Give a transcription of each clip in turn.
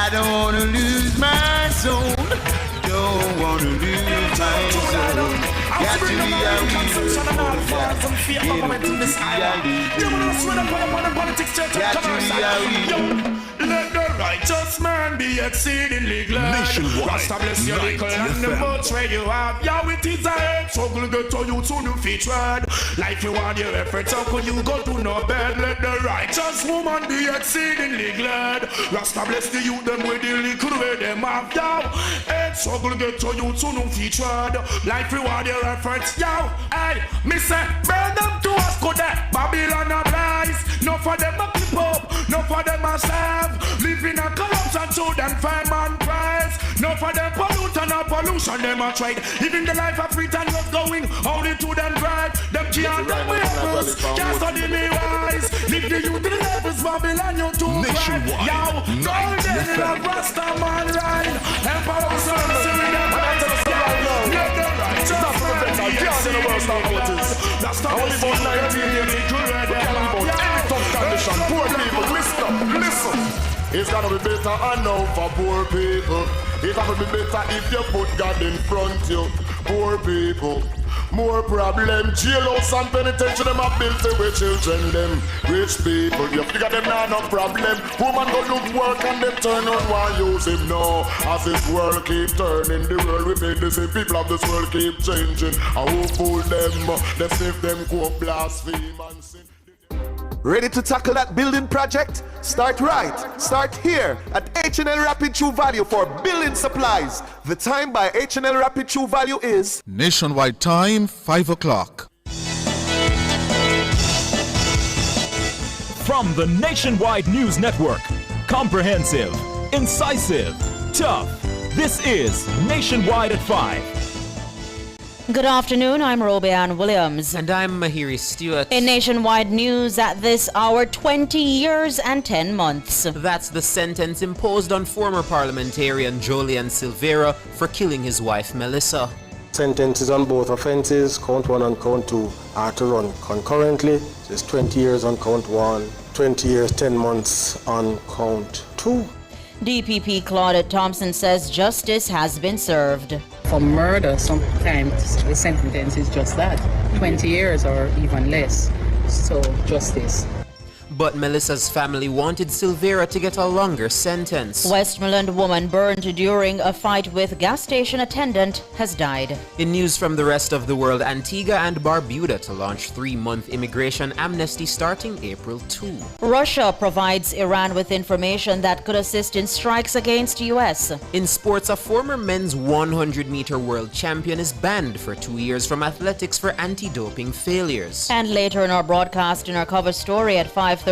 I don't wanna lose my soul. Don't wanna lose my soul. Got to be a Let the righteous man be exceedingly glad. Nationwide. Rasta bless your little and the much where you have. Yeah, it is a head struggle get to you to the feet rod. Life you want your efforts, how could you go to no bed? Let the righteous woman be exceedingly glad. Rasta bless the youth them with the little where them have. Yo, head struggle get to you to the feet rod. Life you want your efforts. Yo, hey, me say, burn them to us good day. Babylon a rise. No for them a clip up, no for them a serve. Live in a corruption so them find man prize. No for them pollute and a pollution them a trade. Even the life of free and love going only to them drive. Them can't run with us, can't study me wise. Live the youth to the levels, Babylon you too bright. Yo, golden in a Rasta man ride. Emperor of service in the righteous God. Let the righteous man be exceedingly. That's the only about 19 years in good. Condition. Poor people, listen. It's gonna be better, I know, for poor people. It's gonna be better if you put God in front of you. Poor people, more problem. Jailhouse and penitentiary, them are built with children, them. Rich people, you figure them now no problem. Woman go look work and they turn on one use him now. As this world keep turning, the world we make the same people of this world keep changing. And who fool them? They save them go blaspheme and sin. Ready to tackle that building project? Start right. Start here at H&L Rapid True Value for building supplies. The time by H&L Rapid True Value is Nationwide time, 5 o'clock. From the Nationwide News Network, comprehensive, incisive, tough. This is Nationwide at 5. Good afternoon, I'm Robianne Williams. And I'm Mahiri Stewart. In Nationwide News at this hour, 20 years and 10 months. That's the sentence imposed on former parliamentarian Jolian Silvera for killing his wife Melissa. Sentences on both offences, count 1 and count 2, are to run concurrently. It's 20 years on count 1, 20 years, 10 months on count 2. DPP Claudette Thompson says justice has been served. For murder, sometimes the sentence is just that, 20 years or even less. So, justice. But Melissa's family wanted Silvera to get a longer sentence. Westmoreland woman burned during a fight with gas station attendant has died. In news from the rest of the world, Antigua and Barbuda to launch 3-month immigration amnesty starting April 2. Russia provides Iran with information that could assist in strikes against U.S. In sports, a former men's 100-meter world champion is banned for 2 years from athletics for anti-doping failures. And later in our broadcast, in our cover story at 5:35,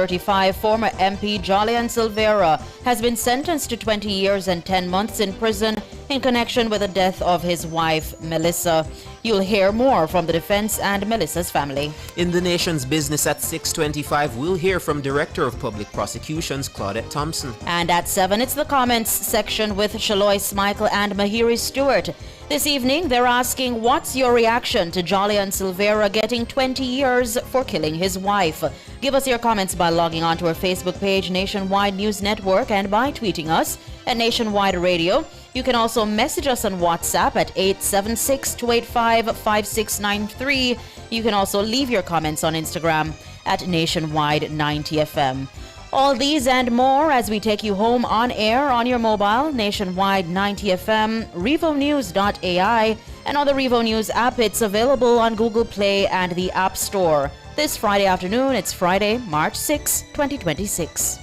former MP Jolian Silvera has been sentenced to 20 years and 10 months in prison in connection with the death of his wife, Melissa. You'll hear more from the defense and Melissa's family. In the nation's business at 6:25, we'll hear from Director of Public Prosecutions, Claudette Thompson. And at 7, it's the comments section with Shalois Michael and Mahiri Stewart. This evening, they're asking, what's your reaction to Jolian Silvera getting 20 years for killing his wife? Give us your comments by logging on to our Facebook page, Nationwide News Network, and by tweeting us at Nationwide Radio. You can also message us on WhatsApp at 876-285-5693. You can also leave your comments on Instagram at Nationwide90FM. All these and more as we take you home on air on your mobile, Nationwide 90FM, RevoNews.ai, and on the Revo News app. It's available on Google Play and the App Store. This Friday afternoon, it's Friday, March 6, 2026.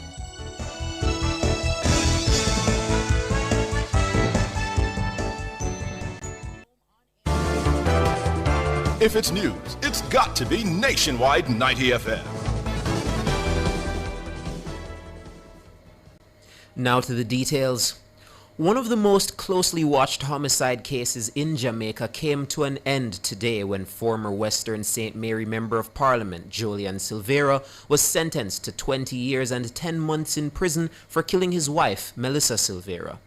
If it's news, it's got to be Nationwide 90 FM. Now to the details. One of the most closely watched homicide cases in Jamaica came to an end today when former Western St. Mary Member of Parliament Jolian Silvera was sentenced to 20 years and 10 months in prison for killing his wife, Melissa Silvera.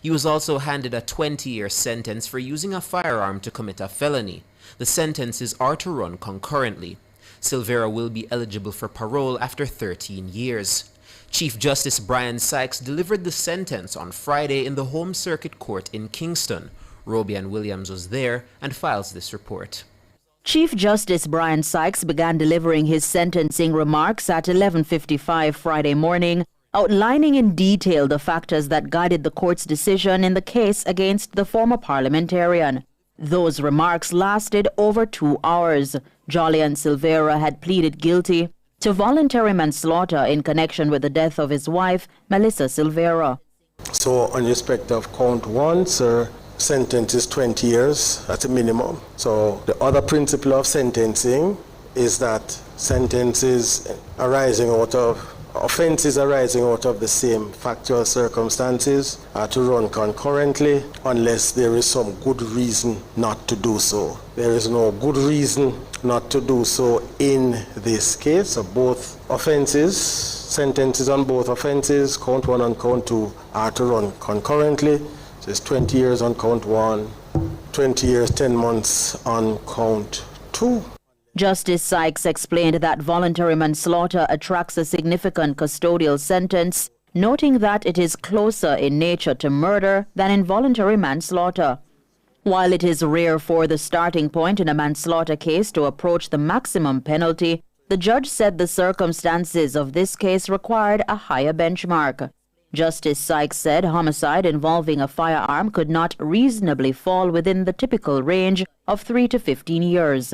He was also handed a 20-year sentence for using a firearm to commit a felony. The sentences are to run concurrently. Silvera will be eligible for parole after 13 years. Chief Justice Brian Sykes delivered the sentence on Friday in the Home Circuit Court in Kingston. Robian Williams was there and files this report. Chief Justice Brian Sykes began delivering his sentencing remarks at 11:55 Friday morning, outlining in detail the factors that guided the court's decision in the case against the former parliamentarian. Those remarks lasted over 2 hours. Jolian Silvera had pleaded guilty to voluntary manslaughter in connection with the death of his wife, Melissa Silvera. So, on respect of count 1, sir, sentence is 20 years at a minimum. So, the other principle of sentencing is that sentences arising out of offenses arising out of the same factual circumstances are to run concurrently unless there is some good reason not to do so. There is no good reason not to do so in this case. So both offenses, sentences on both offenses, count 1 and count 2, are to run concurrently. So it's 20 years on count 1, 20 years, 10 months on count 2. Justice Sykes explained that voluntary manslaughter attracts a significant custodial sentence, noting that it is closer in nature to murder than involuntary manslaughter. While it is rare for the starting point in a manslaughter case to approach the maximum penalty, the judge said the circumstances of this case required a higher benchmark. Justice Sykes said homicide involving a firearm could not reasonably fall within the typical range of 3 to 15 years.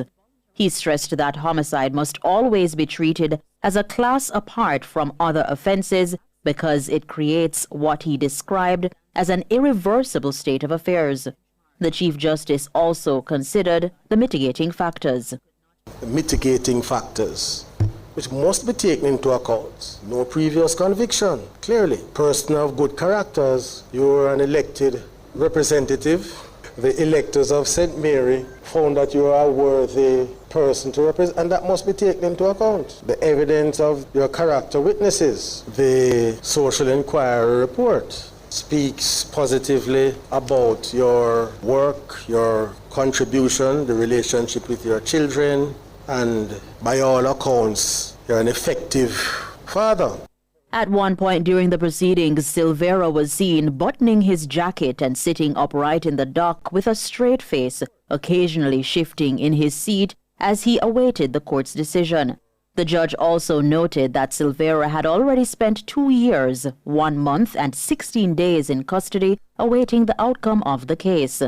He stressed that homicide must always be treated as a class apart from other offenses because it creates what he described as an irreversible state of affairs. The Chief Justice also considered the mitigating factors. The mitigating factors, which must be taken into account. No previous conviction, clearly. Person of good characters, you are an elected representative. The electors of St. Mary found that you are a worthy person to represent, and that must be taken into account. The evidence of your character witnesses, the social inquiry report speaks positively about your work, your contribution, the relationship with your children, and by all accounts, you're an effective father. At one point during the proceedings, Silvera was seen buttoning his jacket and sitting upright in the dock with a straight face, occasionally shifting in his seat as he awaited the court's decision. The judge also noted that Silvera had already spent 2 years, 1 month, and 16 days in custody awaiting the outcome of the case.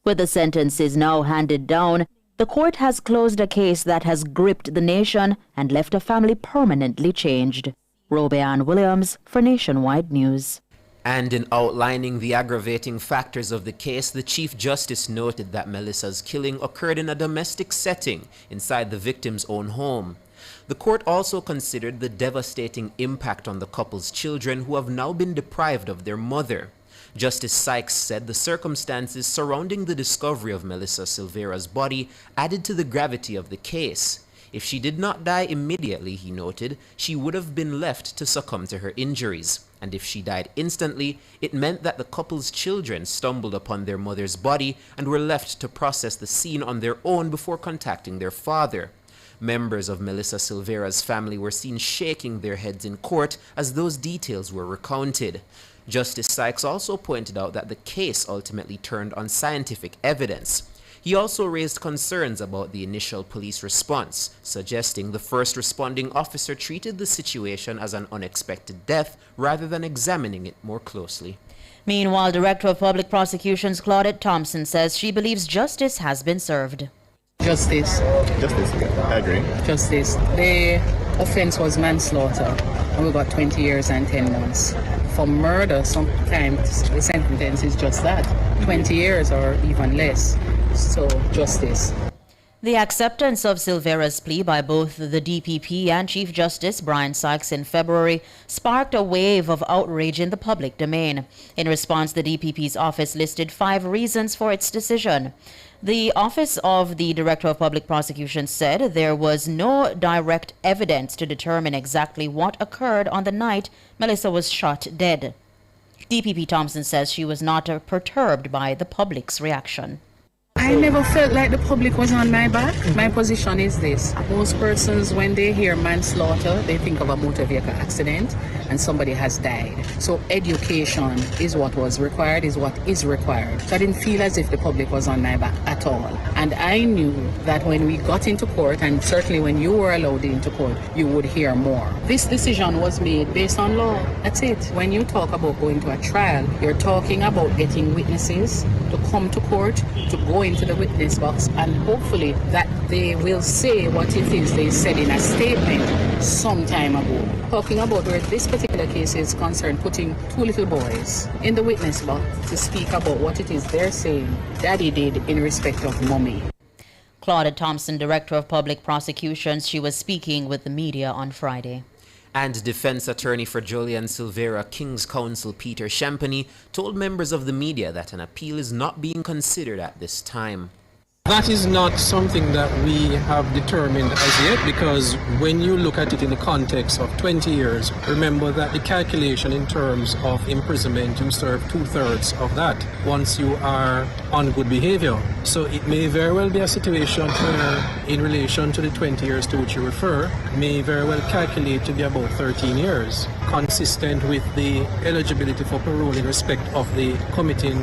With the sentences now handed down, the court has closed a case that has gripped the nation and left a family permanently changed. Robian Williams for Nationwide News. And in outlining the aggravating factors of the case, the Chief Justice noted that Melissa's killing occurred in a domestic setting inside the victim's own home. The court also considered the devastating impact on the couple's children who have now been deprived of their mother. Justice Sykes said the circumstances surrounding the discovery of Melissa Silvera's body added to the gravity of the case. If she did not die immediately, he noted, she would have been left to succumb to her injuries. And if she died instantly, it meant that the couple's children stumbled upon their mother's body and were left to process the scene on their own before contacting their father. Members of Melissa Silvera's family were seen shaking their heads in court as those details were recounted. Justice Sykes also pointed out that the case ultimately turned on scientific evidence. He also raised concerns about the initial police response, suggesting the first responding officer treated the situation as an unexpected death rather than examining it more closely. Meanwhile, Director of Public Prosecutions Claudette Thompson says she believes justice has been served. Justice. Justice, I agree. Justice. The offense was manslaughter, and we got 20 years and 10 months. For murder, sometimes the sentence is just that, 20 years or even less. So, justice. The acceptance of Silvera's plea by both the DPP and Chief Justice Brian Sykes in February sparked a wave of outrage in the public domain. In response, the DPP's office listed 5 reasons for its decision. The Office of the Director of Public Prosecutions said there was no direct evidence to determine exactly what occurred on the night Melissa was shot dead. DPP Thompson says she was not perturbed by the public's reaction. I never felt like the public was on my back. My position is this. Most persons, when they hear manslaughter, they think of a motor vehicle accident and somebody has died. So education is what was required, is what is required. So I didn't feel as if the public was on my back at all. And I knew that when we got into court, and certainly when you were allowed into court, you would hear more. This decision was made based on law. That's it. When you talk about going to a trial, you're talking about getting witnesses to come to court, to go into the witness box, and hopefully that they will say what it is they said in a statement some time ago. Talking about where this particular case is concerned, putting two little boys in the witness box to speak about what it is they're saying Daddy did in respect of Mommy. Claudia Thompson, Director of Public Prosecutions, she was speaking with the media on Friday. And defense attorney for Julian Silvera, King's Counsel Peter Champagny, told members of the media that an appeal is not being considered at this time. That is not something that we have determined as yet, because when you look at it in the context of 20 years, remember that the calculation in terms of imprisonment, you serve 2/3 of that once you are on good behavior. So it may very well be a situation where, in relation to the 20 years to which you refer, may very well calculate to be about 13 years, consistent with the eligibility for parole in respect of the committing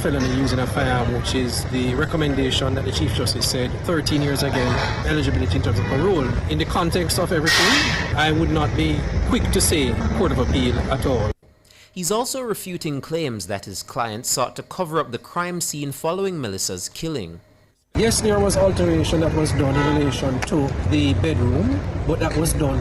felony using a firearm, which is the recommendation that the Chief Justice said, 13 years again, eligibility in terms of parole. In the context of everything, I would not be quick to say Court of Appeal at all. He's also refuting claims that his client sought to cover up the crime scene following Melissa's killing. Yes, there was alteration that was done in relation to the bedroom, but that was done,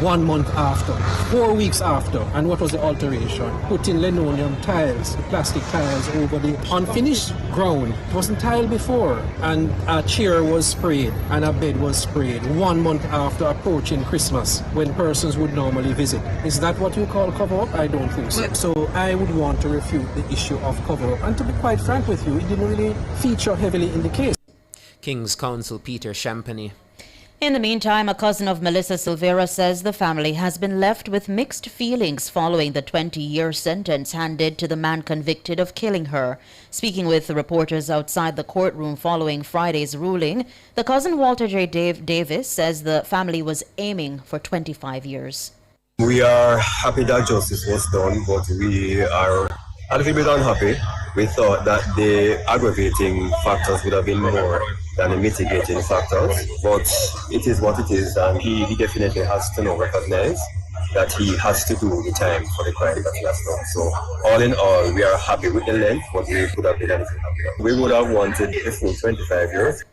1 month after, 4 weeks after. And what was the alteration? Putting linoleum tiles, the plastic tiles, over the unfinished ground. It wasn't tiled before. And a chair was sprayed and a bed was sprayed 1 month after approaching Christmas, when persons would normally visit. Is that what you call cover-up? I don't think so. So I would want to refute the issue of cover-up. And to be quite frank with you, it didn't really feature heavily in the case. King's Counsel Peter Champagny. In the meantime, a cousin of Melissa Silvera says the family has been left with mixed feelings following the 20-year sentence handed to the man convicted of killing her. Speaking with reporters outside the courtroom following Friday's ruling, the cousin Walter J. Davis says the family was aiming for 25 years. We are happy that justice was done, but we are a little bit unhappy. We thought that the aggravating factors would have been more than the mitigating factors, but it is what it is, and he definitely has to recognize that he has to do the time for the crime that he has done. So all in all, we are happy with the length, but we could have been a little happier. We would have wanted a full 25 years.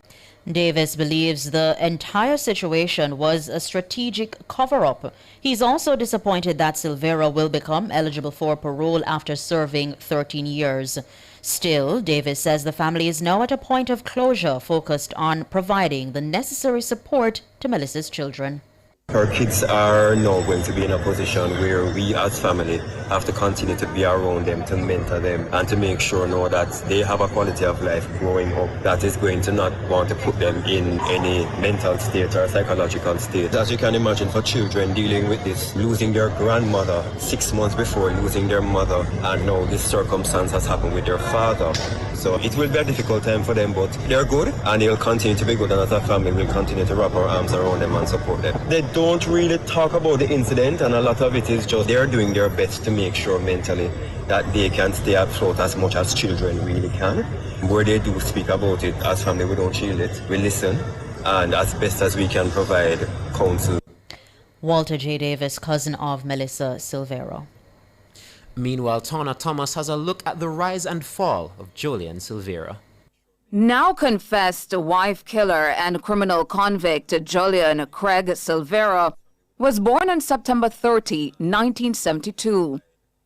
Davis believes the entire situation was a strategic cover-up. He's also disappointed that Silvera will become eligible for parole after serving 13 years. Still, Davis says the family is now at a point of closure focused on providing the necessary support to Melissa's children. Her kids are now going to be in a position where we as family have to continue to be around them, to mentor them, and to make sure now that they have a quality of life growing up that is going to not want to put them in any mental state or psychological state. As you can imagine, for children dealing with this, losing their grandmother 6 months before losing their mother, and now this circumstance has happened with their father. So it will be a difficult time for them, but they're good and they'll continue to be good, and as a family we'll continue to wrap our arms around them and support them. They don't really talk about the incident, and a lot of it is just they're doing their best to make sure mentally that they can stay afloat as much as children really can. Where they do speak about it, as family we don't shield it, we listen, and as best as we can provide counsel. Walter J. Davis, cousin of Melissa Silvera. Meanwhile, Tana Thomas has a look at the rise and fall of Julian Silvera. Now confessed wife killer and criminal convict Julian Craig Silvera was born on September 30, 1972.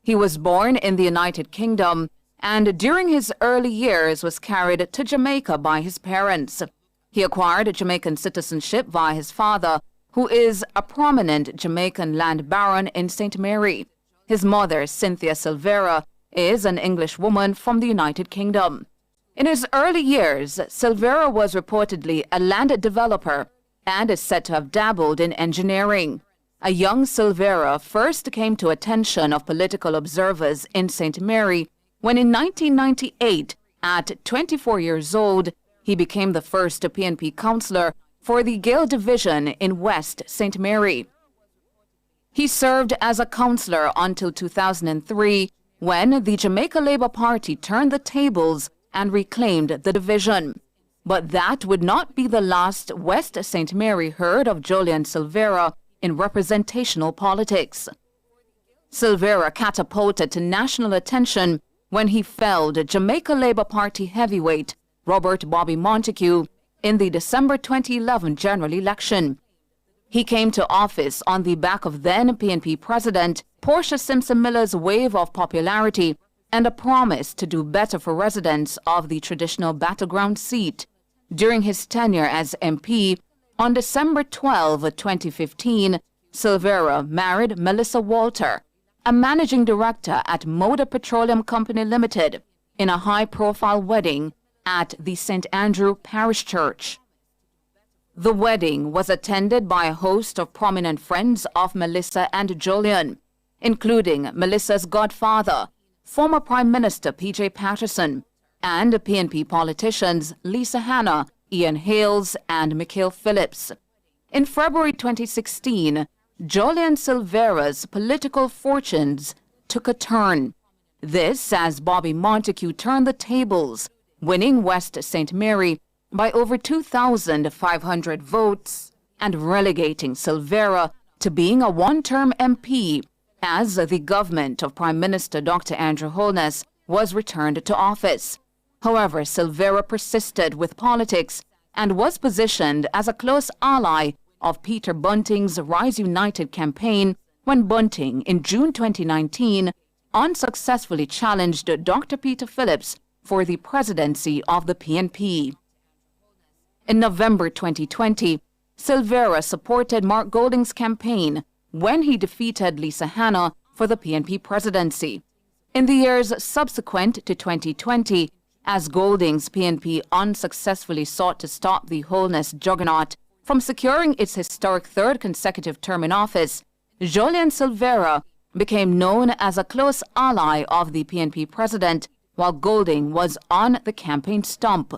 He was born in the United Kingdom and during his early years was carried to Jamaica by his parents. He acquired Jamaican citizenship via his father, who is a prominent Jamaican land baron in St. Mary. His mother, Cynthia Silvera, is an English woman from the United Kingdom. In his early years, Silvera was reportedly a land developer and is said to have dabbled in engineering. A young Silvera first came to attention of political observers in St. Mary when in 1998 At 24 years old, he became the first PNP councillor for the Gale Division in West St. Mary. He served as a councillor until 2003, when the Jamaica Labour Party turned the tables and reclaimed the division. But that would not be the last West St. Mary heard of Jolian Silvera in representational politics. Silvera catapulted to national attention when he felled Jamaica Labour Party heavyweight Robert Bobby Montague in the December 2011 general election. He came to office on the back of then PNP President Portia Simpson Miller's wave of popularity and a promise to do better for residents of the traditional battleground seat. During his tenure as MP, on December 12, 2015, Silvera married Melissa Walter, a managing director at Moda Petroleum Company Limited, in a high-profile wedding at the St. Andrew Parish Church. The wedding was attended by a host of prominent friends of Melissa and Jolian, including Melissa's godfather, former Prime Minister P.J. Patterson, and PNP politicians Lisa Hanna, Ian Hales, and Mikhail Phillips. In February 2016, Jolian Silvera's political fortunes took a turn. This as Bobby Montague turned the tables, winning West St. Mary by over 2,500 votes and relegating Silvera to being a one-term MP as the government of Prime Minister Dr. Andrew Holness was returned to office. However, Silvera persisted with politics and was positioned as a close ally of Peter Bunting's Rise United campaign when Bunting, in June 2019, unsuccessfully challenged Dr. Peter Phillips for the presidency of the PNP. In November 2020, Silvera supported Mark Golding's campaign when he defeated Lisa Hanna for the PNP presidency. In the years subsequent to 2020, as Golding's PNP unsuccessfully sought to stop the Holness juggernaut from securing its historic third consecutive term in office, Jolian Silvera became known as a close ally of the PNP president while Golding was on the campaign stump.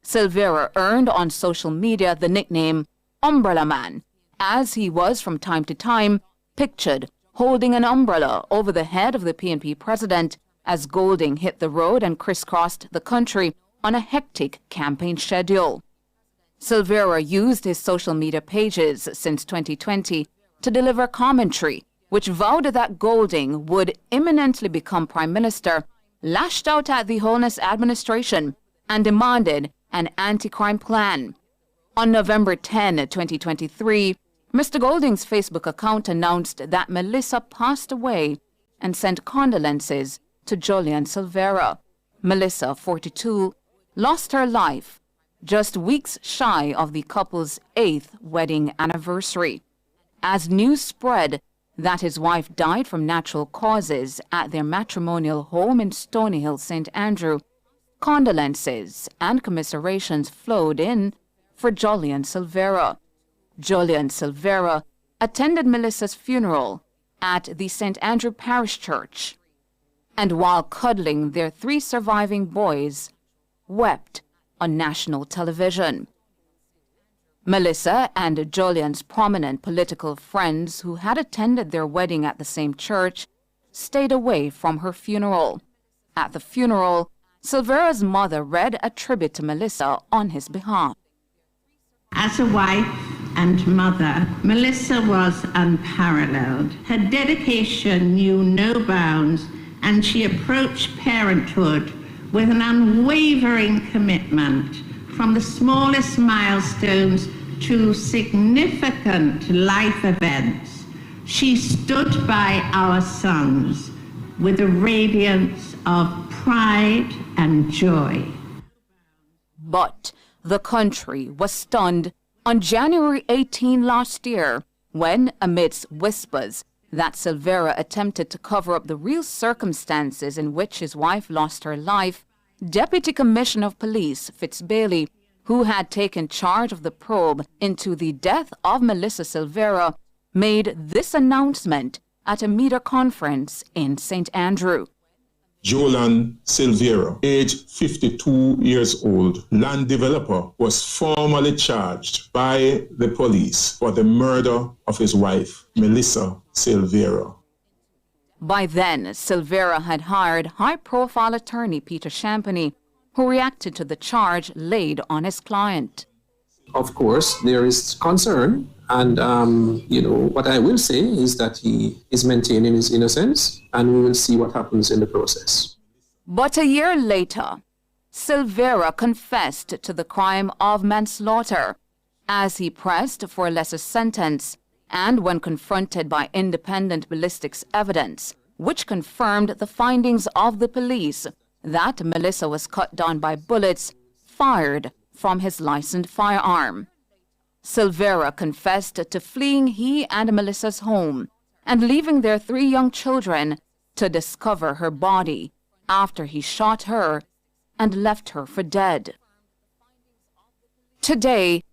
Silvera earned on social media the nickname Umbrella Man, as he was from time to time pictured holding an umbrella over the head of the PNP president as Golding hit the road and crisscrossed the country on a hectic campaign schedule. Silvera used his social media pages since 2020 to deliver commentary, which vowed that Golding would imminently become Prime Minister, lashed out at the Holness administration, and demanded an anti-crime plan. On November 10, 2023, Mr. Golding's Facebook account announced that Melissa passed away and sent condolences to Jolian Silvera. Melissa, 42, lost her life just weeks shy of the couple's 8th wedding anniversary. As news spread that his wife died from natural causes at their matrimonial home in Stony Hill, St. Andrew, condolences and commiserations flowed in for Jolian Silvera. Jolian Silvera attended Melissa's funeral at the St. Andrew Parish Church, and while cuddling their 3 surviving boys, wept on national television. Melissa and Jolian's prominent political friends who had attended their wedding at the same church stayed away from her funeral. At the funeral, Silvera's mother read a tribute to Melissa on his behalf. As a wife and mother, Melissa was unparalleled. Her dedication knew no bounds, and she approached parenthood with an unwavering commitment, from the smallest milestones to significant life events. She stood by our sons with a radiance of pride and joy. But the country was stunned on January 18 last year when, amidst whispers that Silvera attempted to cover up the real circumstances in which his wife lost her life, Deputy Commissioner of Police Fitz Bailey, who had taken charge of the probe into the death of Melissa Silvera, made this announcement at a media conference in St. Andrew. Julian Silvera, age 52 years old, land developer, was formally charged by the police for the murder of his wife, Melissa Silvera. By then, Silvera had hired high-profile attorney Peter Champagny, who reacted to the charge laid on his client. Of course, there is concern, and what I will say is that he is maintaining his innocence, and we will see what happens in the process. But a year later, Silvera confessed to the crime of manslaughter as he pressed for a lesser sentence, and when confronted by independent ballistics evidence, which confirmed the findings of the police that Melissa was cut down by bullets fired from his licensed firearm. Silvera confessed to fleeing he and Melissa's home and leaving their 3 young children to discover her body after he shot her and left her for dead. Today,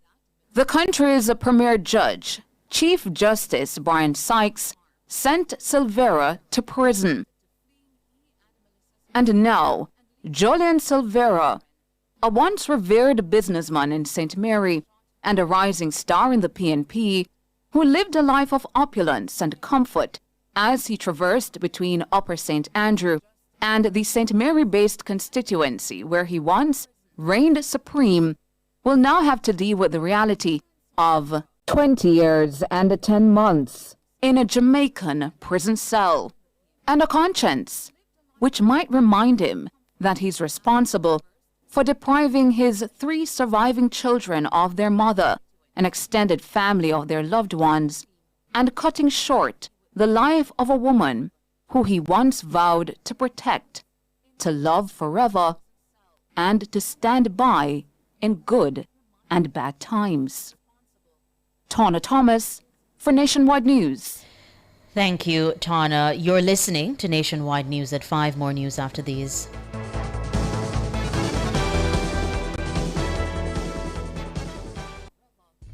the country's premier judge, Chief Justice Brian Sykes, sent Silvera to prison. And now, Julian Silvera, a once revered businessman in St. Mary and a rising star in the PNP, who lived a life of opulence and comfort as he traversed between Upper St. Andrew and the St. Mary-based constituency where he once reigned supreme, will now have to deal with the reality of 20 years and 10 months in a Jamaican prison cell, and a conscience which might remind him that he's responsible for depriving his 3 surviving children of their mother, an extended family of their loved ones, and cutting short the life of a woman who he once vowed to protect, to love forever, and to stand by in good and bad times. Tana Thomas for Nationwide News. Thank you, Tana. You're listening to Nationwide News at 5. More news after these.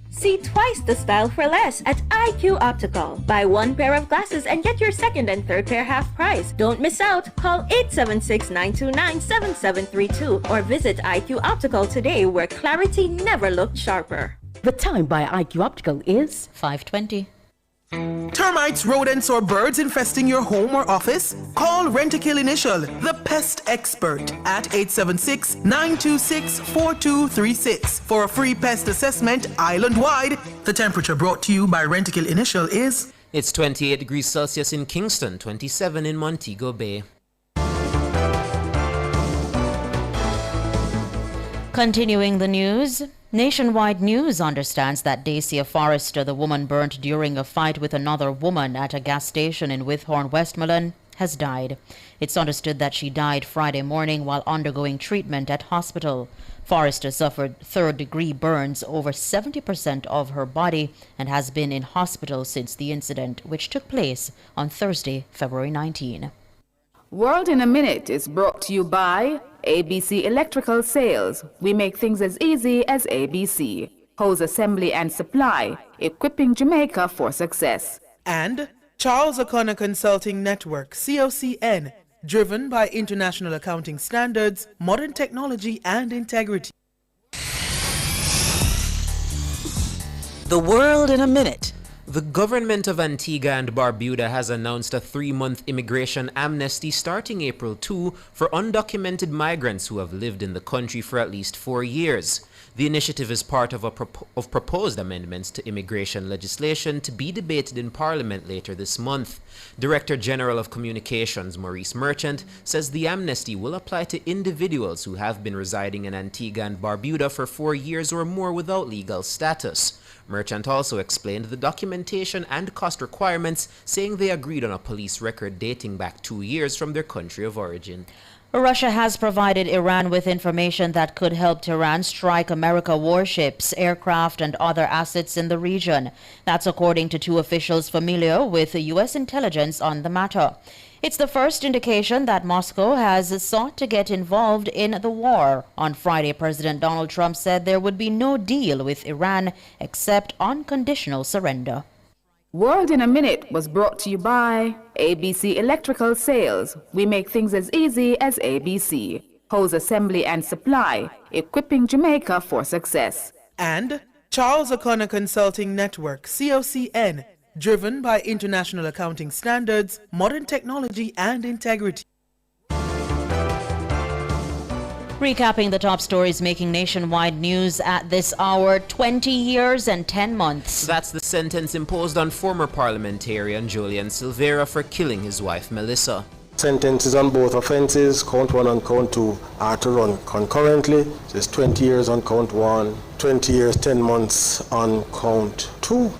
See twice the style for less at IQ Optical. Buy 1 pair of glasses and get your second and third pair half price. Don't miss out. Call 876-929-7732 or visit IQ Optical today, where clarity never looked sharper. The time by IQ Optical is 5:20. Termites, rodents, or birds infesting your home or office? Call Rentokil Initial, the pest expert, at 876-926-4236 for a free pest assessment island-wide. The temperature brought to you by Rentokil Initial is... It's 28 degrees Celsius in Kingston, 27 in Montego Bay. Continuing the news, Nationwide News understands that Dacia Forrester, the woman burnt during a fight with another woman at a gas station in Withorn, Westmoreland, has died. It's understood that she died Friday morning while undergoing treatment at hospital. Forrester suffered third-degree burns over 70% of her body and has been in hospital since the incident, which took place on Thursday, February 19. World in a Minute is brought to you by ABC Electrical Sales. We make things as easy as ABC. Hose assembly and supply, equipping Jamaica for success. And Charles O'Connor Consulting Network, COCN, driven by international accounting standards, modern technology, and integrity. The World in a Minute. The government of Antigua and Barbuda has announced a 3-month immigration amnesty starting April 2 for undocumented migrants who have lived in the country for at least 4 years. The initiative is part of proposed amendments to immigration legislation to be debated in Parliament later this month. Director General of Communications Maurice Merchant says the amnesty will apply to individuals who have been residing in Antigua and Barbuda for 4 years or more without legal status. Merchant also explained the documentation and cost requirements, saying they agreed on a police record dating back 2 years from their country of origin. Russia has provided Iran with information that could help Tehran strike American warships, aircraft, and other assets in the region. That's according to 2 officials familiar with U.S. intelligence on the matter. It's the first indication that Moscow has sought to get involved in the war. On Friday, President Donald Trump said there would be no deal with Iran except unconditional surrender. World in a Minute was brought to you by ABC Electrical Sales. We make things as easy as ABC. Hose assembly and supply, equipping Jamaica for success. And Charles O'Connor Consulting Network, COCN, driven by international accounting standards, modern technology and integrity. Recapping the top stories making nationwide news at this hour, 20 years and 10 months. That's the sentence imposed on former parliamentarian Julian Silvera for killing his wife Melissa. Sentences on both offences, count 1 and count 2, are to run concurrently. So it's 20 years on count 1, 20 years, 10 months on count 2.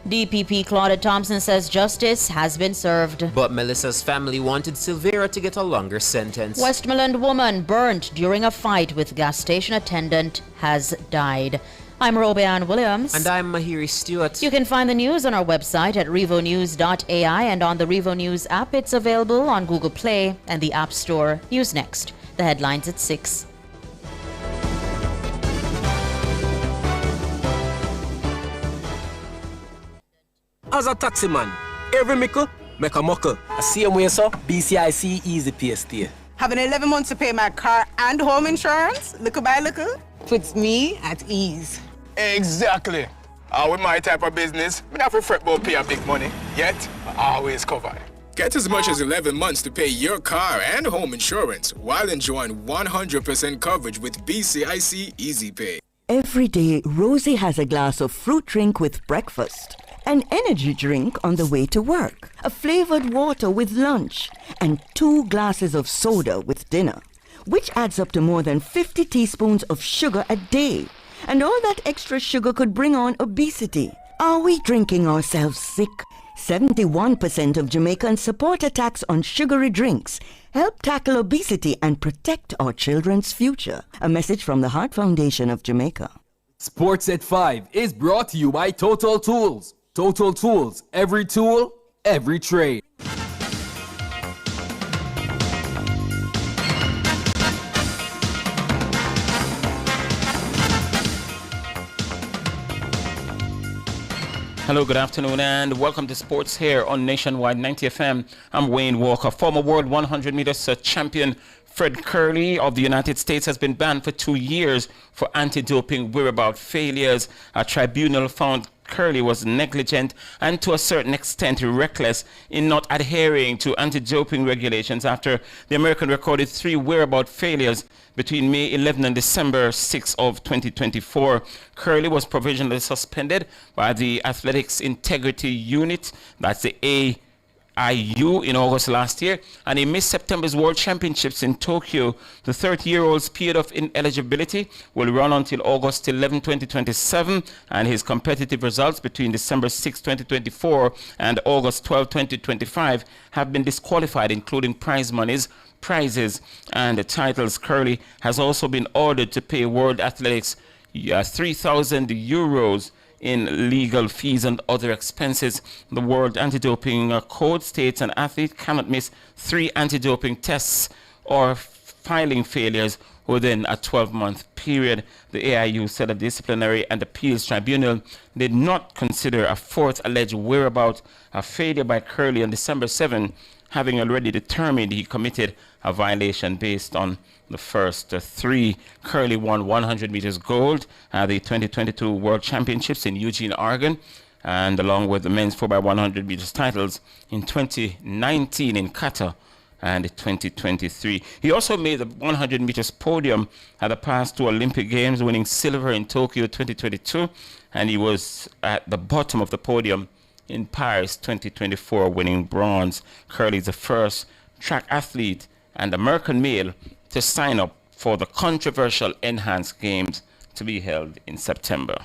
DPP Claudia Thompson says justice has been served. But Melissa's family wanted Silvera to get a longer sentence. Westmoreland woman burnt during a fight with gas station attendant has died. I'm Robeanne Williams. And I'm Mahiri Stewart. You can find the news on our website at revonews.ai and on the Revo News app. It's available on Google Play and the App Store. News next. The headlines at 6. As a taxi man, every mickle make a muckle. I see him way, sir. BCIC Easy Pay stay. Having 11 months to pay my car and home insurance, little by little, puts me at ease. Exactly. With my type of business, I don't have to fret about pay a big money, yet I always covered. Get as much as 11 months to pay your car and home insurance while enjoying 100% coverage with BCIC Easy Pay. Every day, Rosie has a glass of fruit drink with breakfast, an energy drink on the way to work, a flavored water with lunch, and 2 glasses of soda with dinner, which adds up to more than 50 teaspoons of sugar a day. And all that extra sugar could bring on obesity. Are we drinking ourselves sick? 71% of Jamaicans support a tax on sugary drinks. Help tackle obesity and protect our children's future. A message from the Heart Foundation of Jamaica. Sports at 5 is brought to you by Total Tools. Total Tools, every tool, every trade. Hello, good afternoon, and welcome to Sports here on Nationwide 90 FM. I'm Wayne Walker. Former World 100 meters champion Fred Curley of the United States has been banned for 2 years for anti-doping whereabout failures. A tribunal found Curley was negligent and to a certain extent reckless in not adhering to anti-doping regulations after the American recorded 3 whereabout failures between May 11 and December 6 of 2024. Curley was provisionally suspended by the Athletics Integrity Unit, that's the AIU, in August last year, and he missed September's World Championships in Tokyo. The 30-year-old's period of ineligibility will run until August 11, 2027, and his competitive results between December 6, 2024 and August 12, 2025 have been disqualified, including prize monies, prizes, and titles. Curley has also been ordered to pay World Athletics 3,000 euros in legal fees and other expenses. The World Anti-Doping Code states an athlete cannot miss 3 anti-doping tests or filing failures within a 12-month period. The AIU said a disciplinary and appeals tribunal did not consider a 4th alleged whereabout, a failure by Curley on December 7, having already determined he committed a violation based on the first 3. Curley won 100 meters gold at the 2022 World Championships in Eugene, Oregon, and along with the men's 4x100 meters titles in 2019 in Qatar and 2023. He also made the 100 meters podium at the past 2 Olympic Games, winning silver in Tokyo 2022, and he was at the bottom of the podium in Paris 2024, winning bronze. Curley is the first track athlete and American male to sign up for the controversial Enhanced Games to be held in September.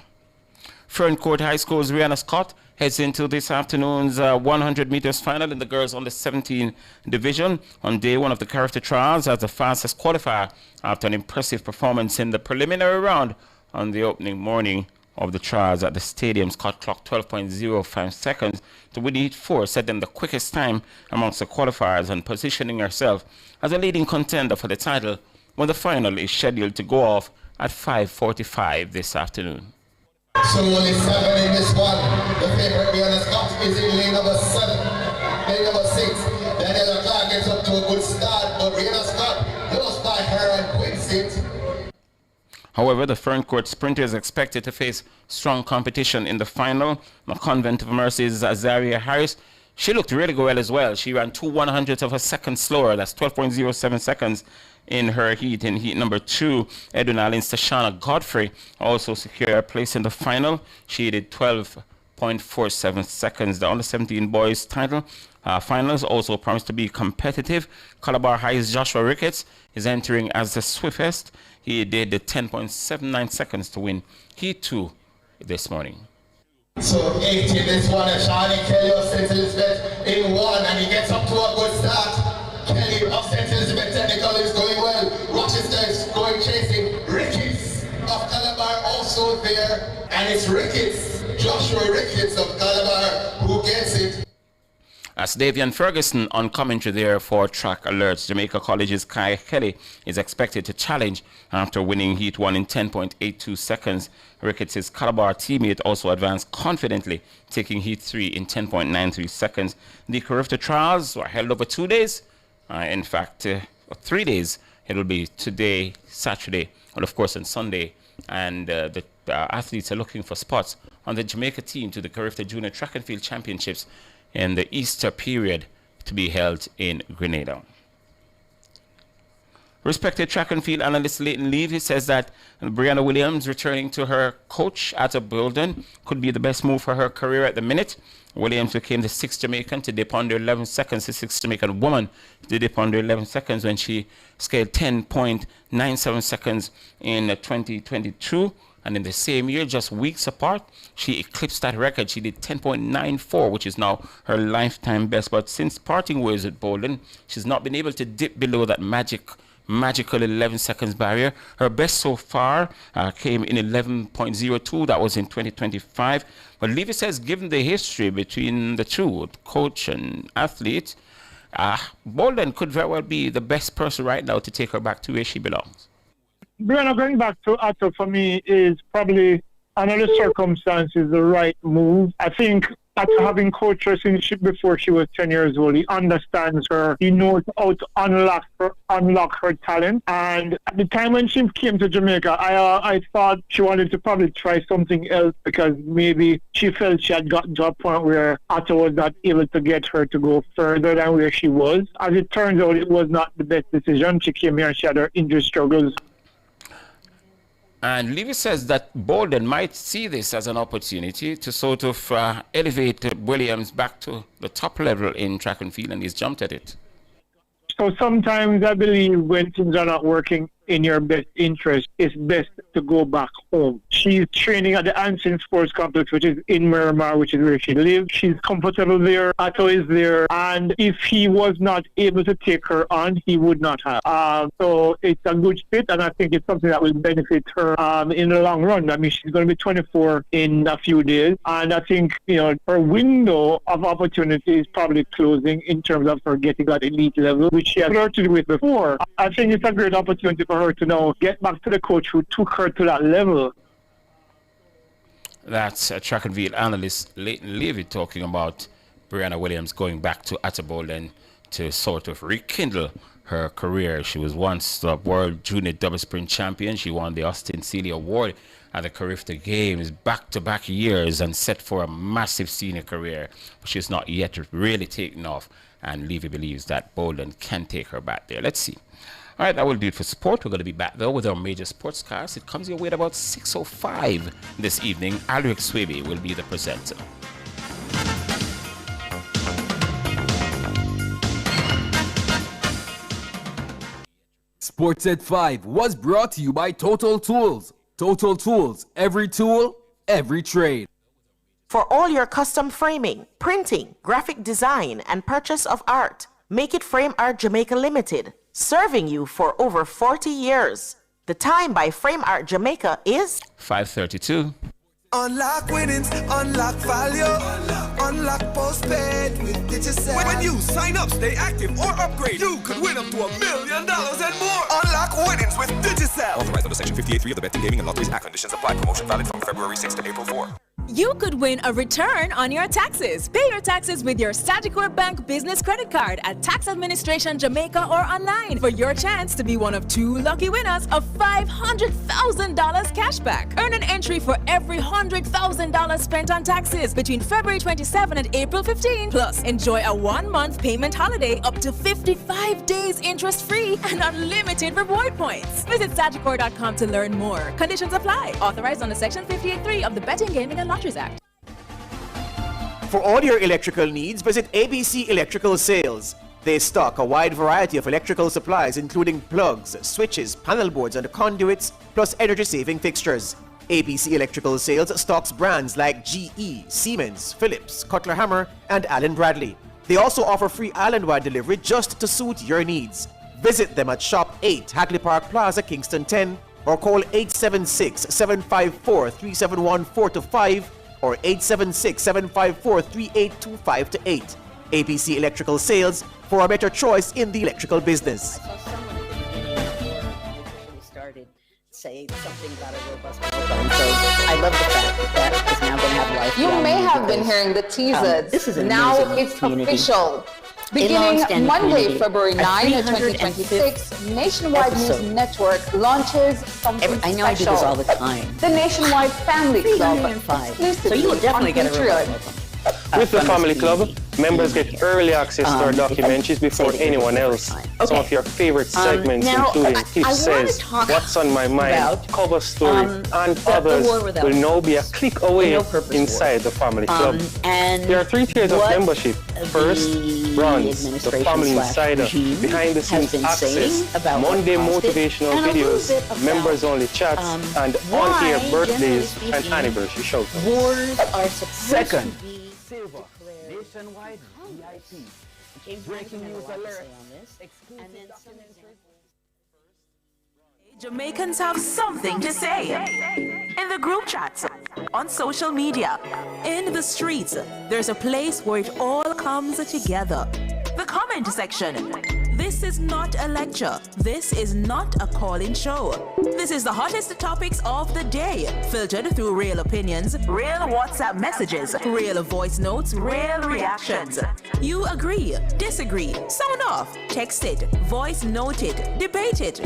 Ferncourt High School's Rihanna Scott heads into this afternoon's 100 meters final in the girls under 17 division on day 1 of the character trials as the fastest qualifier after an impressive performance in the preliminary round on the opening morning of the trials at the stadium. Scott clocked 12.05 seconds to win Heat 4, setting the quickest time amongst the qualifiers and positioning herself as a leading contender for the title when the final is scheduled to go off at 5:45 this afternoon. So only 7 in this one. The favorite Brianna Scott is in lane number 7. Lane number 6. Daniela Clark gets up to a good start, but Brianna Scott lost by her and wins it. However, the front court sprinter is expected to face strong competition in the final. The Convent of Mercy's Azaria Harris, she looked really well as well. She ran 2/100ths of a second slower. That's 12.07 seconds in her heat. In heat number 2, Edwin Allen's Tashana Godfrey also secured a place in the final. She did 12.47 seconds. The under-17 boys title finals also promised to be competitive. Calabar High's Joshua Ricketts is entering as the swiftest. He did 10.79 seconds to win Heat 2 this morning. So 8 in this one, and Charlie Kelly of St. Elizabeth in 1, and he gets up to a good start. Kelly of St. Elizabeth technical is going well. Rochester is going chasing. Ricketts of Calabar also there, and it's Ricketts, Joshua Ricketts of Calabar, who gets it. As Davian Ferguson on commentary there for Track Alerts, Jamaica College's Kai Kelly is expected to challenge after winning Heat 1 in 10.82 seconds. Ricketts' Calabar teammate also advanced confidently, taking Heat 3 in 10.93 seconds. The Carifta trials were held over 2 days. In fact, 3 days. It will be today, Saturday, and of course on Sunday. And the athletes are looking for spots on the Jamaica team to the Carifta Junior Track and Field Championships in the Easter period to be held in Grenada. Respected track and field analyst Leighton Levy says that Brianna Williams returning to her coach at a Bolden could be the best move for her career at the minute. Williams became the 6th Jamaican to dip under 11 seconds, the 6th Jamaican woman to dip under 11 seconds when she scaled 10.97 seconds in 2022. And in the same year, just weeks apart, she eclipsed that record. She did 10.94, which is now her lifetime best. But since parting ways with Bolden, she's not been able to dip below that magical 11 seconds barrier. Her best so far came in 11.02. That was in 2025. But Levy says, given the history between the two, coach and athlete, Bolden could very well be the best person right now to take her back to where she belongs. Brianna going back to Atto for me is probably, under the circumstances, the right move. I think Atto, having coached her since before she was 10 years old, he understands her. He knows how to unlock her talent. And at the time when she came to Jamaica, I thought she wanted to probably try something else because maybe she felt she had gotten to a point where Atto was not able to get her to go further than where she was. As it turns out, it was not the best decision. She came here and she had her injury struggles. And Levy says that Bolden might see this as an opportunity to sort of elevate Williams back to the top level in track and field, and he's jumped at it. So sometimes I believe when things are not working in your best interest, it's best to go back home. She's training at the Anson Sports Complex, which is in Miramar, which is where she lives. She's comfortable there. Atto is there. And if he was not able to take her on, he would not have. So it's a good fit, and I think it's something that will benefit her in the long run. I mean, she's going to be 24 in a few days. And I think, her window of opportunity is probably closing in terms of her getting at elite level, which she had flirted with before. I think it's a great opportunity for her to now get back to the coach who took her to that level. That's track and field analyst Leighton Levy talking about Brianna Williams going back to Atto Bolden to sort of rekindle her career. She was once the World Junior Double Sprint Champion. She won the Austin Seeley Award at the Carifta Games back-to-back years and set for a massive senior career. But she's not yet really taken off, and Levy believes that Bolden can take her back there. Let's see. All right, that will do it for sport. We're going to be back, though, with our major sportscast. It comes your way at about 6:05 this evening. Alric Swaby will be the presenter. Sports at 5 was brought to you by Total Tools. Total Tools, every tool, every trade. For all your custom framing, printing, graphic design, and purchase of art, Make It Frame Art Jamaica Limited, serving you for over 40 years. The time by Frame Art Jamaica is 5:32. Unlock winnings, unlock value, unlock postpaid with Digicel. When you sign up, stay active, or upgrade, you could win up to $1 million and more. Unlock winnings with Digicel. Authorized under Section Section 58.3 of the Betting, Gaming and Lotteries Act. Conditions apply. Promotion valid from February 6 to April 4. You could win a return on your taxes. Pay your taxes with your Sagicor Bank Business Credit Card at Tax Administration Jamaica or online for your chance to be one of 2 lucky winners of $500,000 cashback. Earn an entry for every $100,000 spent on taxes between February 27 and April 15. Plus, enjoy a 1-month payment holiday up to 55 days interest-free and unlimited reward points. Visit Sagicor.com to learn more. Conditions apply. Authorized under Section 58.3 of the Betting, Gaming and Lotteries Act. For all your electrical needs, visit ABC Electrical Sales. They stock a wide variety of electrical supplies including plugs, switches, panel boards and conduits, plus energy-saving fixtures. ABC Electrical Sales stocks brands like GE, Siemens, Philips, Cutler Hammer and Allen Bradley. They also offer free island-wide delivery just to suit your needs. Visit them at Shop 8, Hagley Park Plaza, Kingston 10, or call 876-754-3714-5 or 876-754-3825-8. ABC Electrical Sales, for a better choice in the electrical business. Started saying something about a robust program, so I love the fact that that is now going to have life. You may have been hearing the teasers. This is an now amazing it's community. official. Beginning Monday, February 9, 2026, Nationwide episode. News Network launches something I know I do this all the time. The Nationwide Family Club, 305. exclusively So you will definitely on get a Patreon. With the Family Club, members get early access to our documentaries before anyone else. Some of your favorite segments, now, including I Cliff wanna Says, talk What's on My Mind, about, Cover Story, and others War Without will now be a click away No Purpose inside the Family Club. and There are 3 tiers of what membership. First, Bronze, the administration Family slash Insider, regime behind the has scenes been access, saying about what Monday caused it, motivational and a little videos, bit about, members only chats, and why, on-air generally birthdays and speaking, anniversary shows. Wars are supposed Second, to be Silver, nationwide VIP. Breaking news alert. Jamaicans have something to say. In the group chats, on social media, in the streets, there's a place where it all comes together. The comment section. This is not a lecture. This is not a call-in show. This is the hottest topics of the day, filtered through real opinions, real WhatsApp messages, real voice notes, real reactions. You agree, disagree, sound off, text it, voice note it, debate it.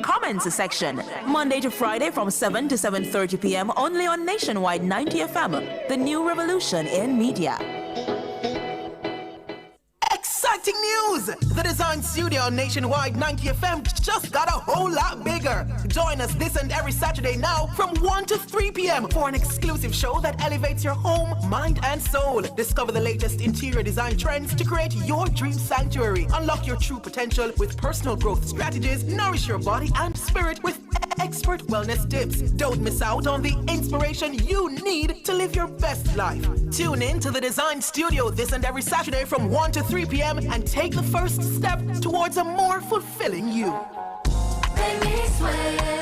Comments section, Monday to Friday from 7 to 7:30 p.m. only on Nationwide 90 FM, the new revolution in media. Exciting news! The Design Studio on Nationwide 90 FM just got a whole lot bigger. Join us this and every Saturday now from 1 to 3 p.m. for an exclusive show that elevates your home, mind, and soul. Discover the latest interior design trends to create your dream sanctuary. Unlock your true potential with personal growth strategies. Nourish your body and spirit with expert wellness tips. Don't miss out on the inspiration you need to live your best life. Tune in to the Design Studio this and every Saturday from 1 to 3 p.m. and take the first step towards a more fulfilling you. Make me sweat.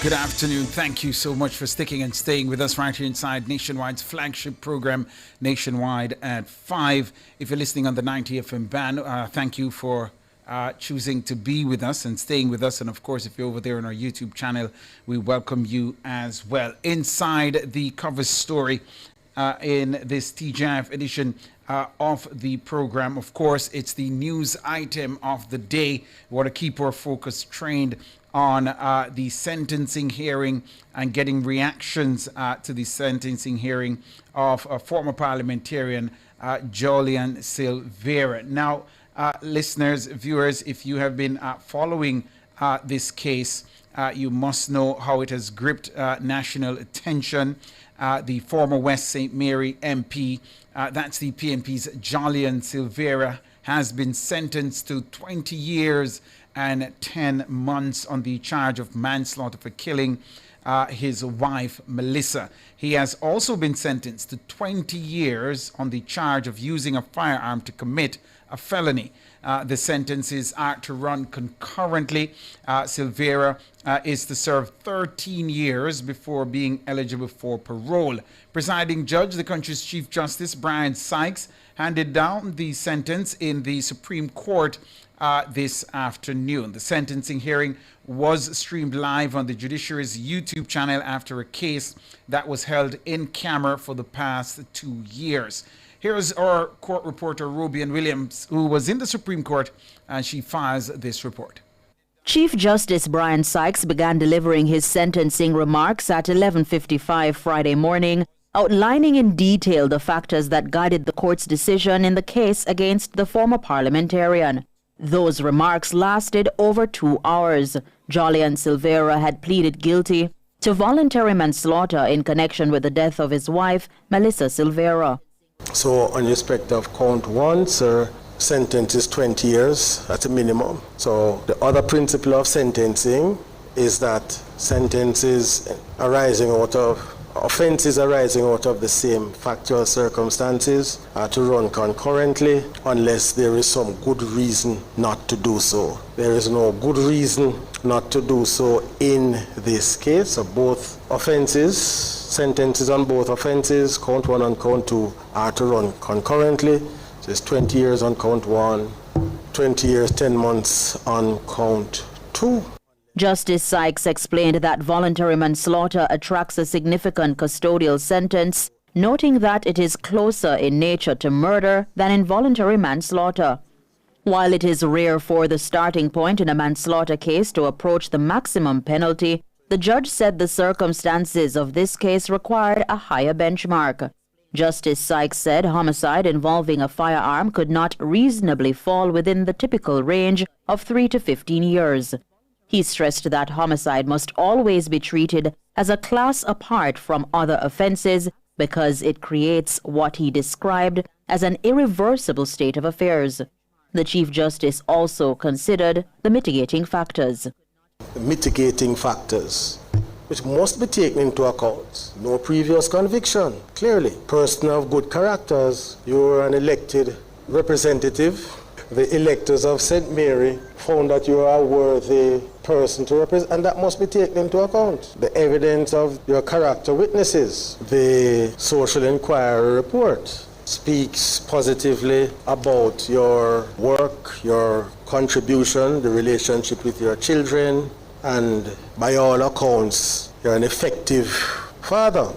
Good afternoon. Thank you so much for sticking and staying with us right here inside Nationwide's flagship program, Nationwide at 5. If you're listening on the 90 FM band, thank you for choosing to be with us and staying with us. And of course, if you're over there on our YouTube channel, we welcome you as well. Inside the cover story in this TGIF edition of the program, of course, it's the news item of the day. We want to keep our focus trained on the sentencing hearing and getting reactions to the sentencing hearing of former parliamentarian Julian Silvera. Now, listeners, viewers, if you have been following this case, you must know how it has gripped national attention. The former West St. Mary MP, that's the PNP's Julian Silvera, has been sentenced to 20 years and 10 months on the charge of manslaughter for killing his wife, Melissa. He has also been sentenced to 20 years on the charge of using a firearm to commit a felony. The sentences are to run concurrently. Silvera is to serve 13 years before being eligible for parole. Presiding judge, the country's Chief Justice, Brian Sykes, handed down the sentence in the Supreme Court this afternoon. The sentencing hearing was streamed live on the judiciary's YouTube channel after a case that was held in camera for the past 2 years. Here's our court reporter, Robian Williams, who was in the Supreme Court, and she files this report. Chief Justice Brian Sykes began delivering his sentencing remarks at 11:55 Friday morning, outlining in detail the factors that guided the court's decision in the case against the former parliamentarian. Those remarks lasted over 2 hours. Jolyon Silvera had pleaded guilty to voluntary manslaughter in connection with the death of his wife, Melissa Silvera. So, on respect of count 1, sir, sentence is 20 years at a minimum. So, the other principle of sentencing is that sentences arising out of offenses arising out of the same factual circumstances are to run concurrently unless there is some good reason not to do so. There is no good reason not to do so in this case. So both offenses, sentences on both offenses, count 1 and count 2, are to run concurrently. So it's 20 years on count 1, 20 years, 10 months on count 2. Justice Sykes explained that voluntary manslaughter attracts a significant custodial sentence, noting that it is closer in nature to murder than involuntary manslaughter. While it is rare for the starting point in a manslaughter case to approach the maximum penalty, the judge said the circumstances of this case required a higher benchmark. Justice Sykes said homicide involving a firearm could not reasonably fall within the typical range of 3 to 15 years. He stressed that homicide must always be treated as a class apart from other offenses because it creates what he described as an irreversible state of affairs. The Chief Justice also considered the mitigating factors. The mitigating factors, which must be taken into account. No previous conviction, clearly. Person of good characters, you are an elected representative. The electors of St. Mary found that you are a worthy person to represent, and that must be taken into account. The evidence of your character witnesses, the social inquiry report speaks positively about your work, your contribution, the relationship with your children, and by all accounts, you're an effective father.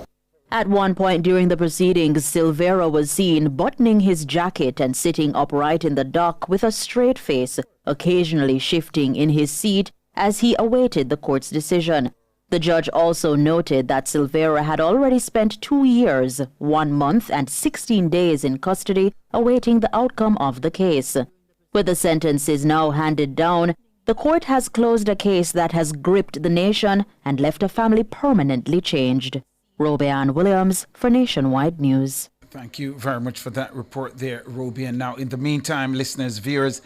At one point during the proceedings, Silvera was seen buttoning his jacket and sitting upright in the dock with a straight face, occasionally shifting in his seat as he awaited the court's decision. The judge also noted that Silvera had already spent 2 years, 1 month, and 16 days in custody awaiting the outcome of the case. With the sentences now handed down, the court has closed a case that has gripped the nation and left a family permanently changed. Robian Williams for Nationwide News. Thank you very much for that report there, Robian. Now, in the meantime, listeners, viewers,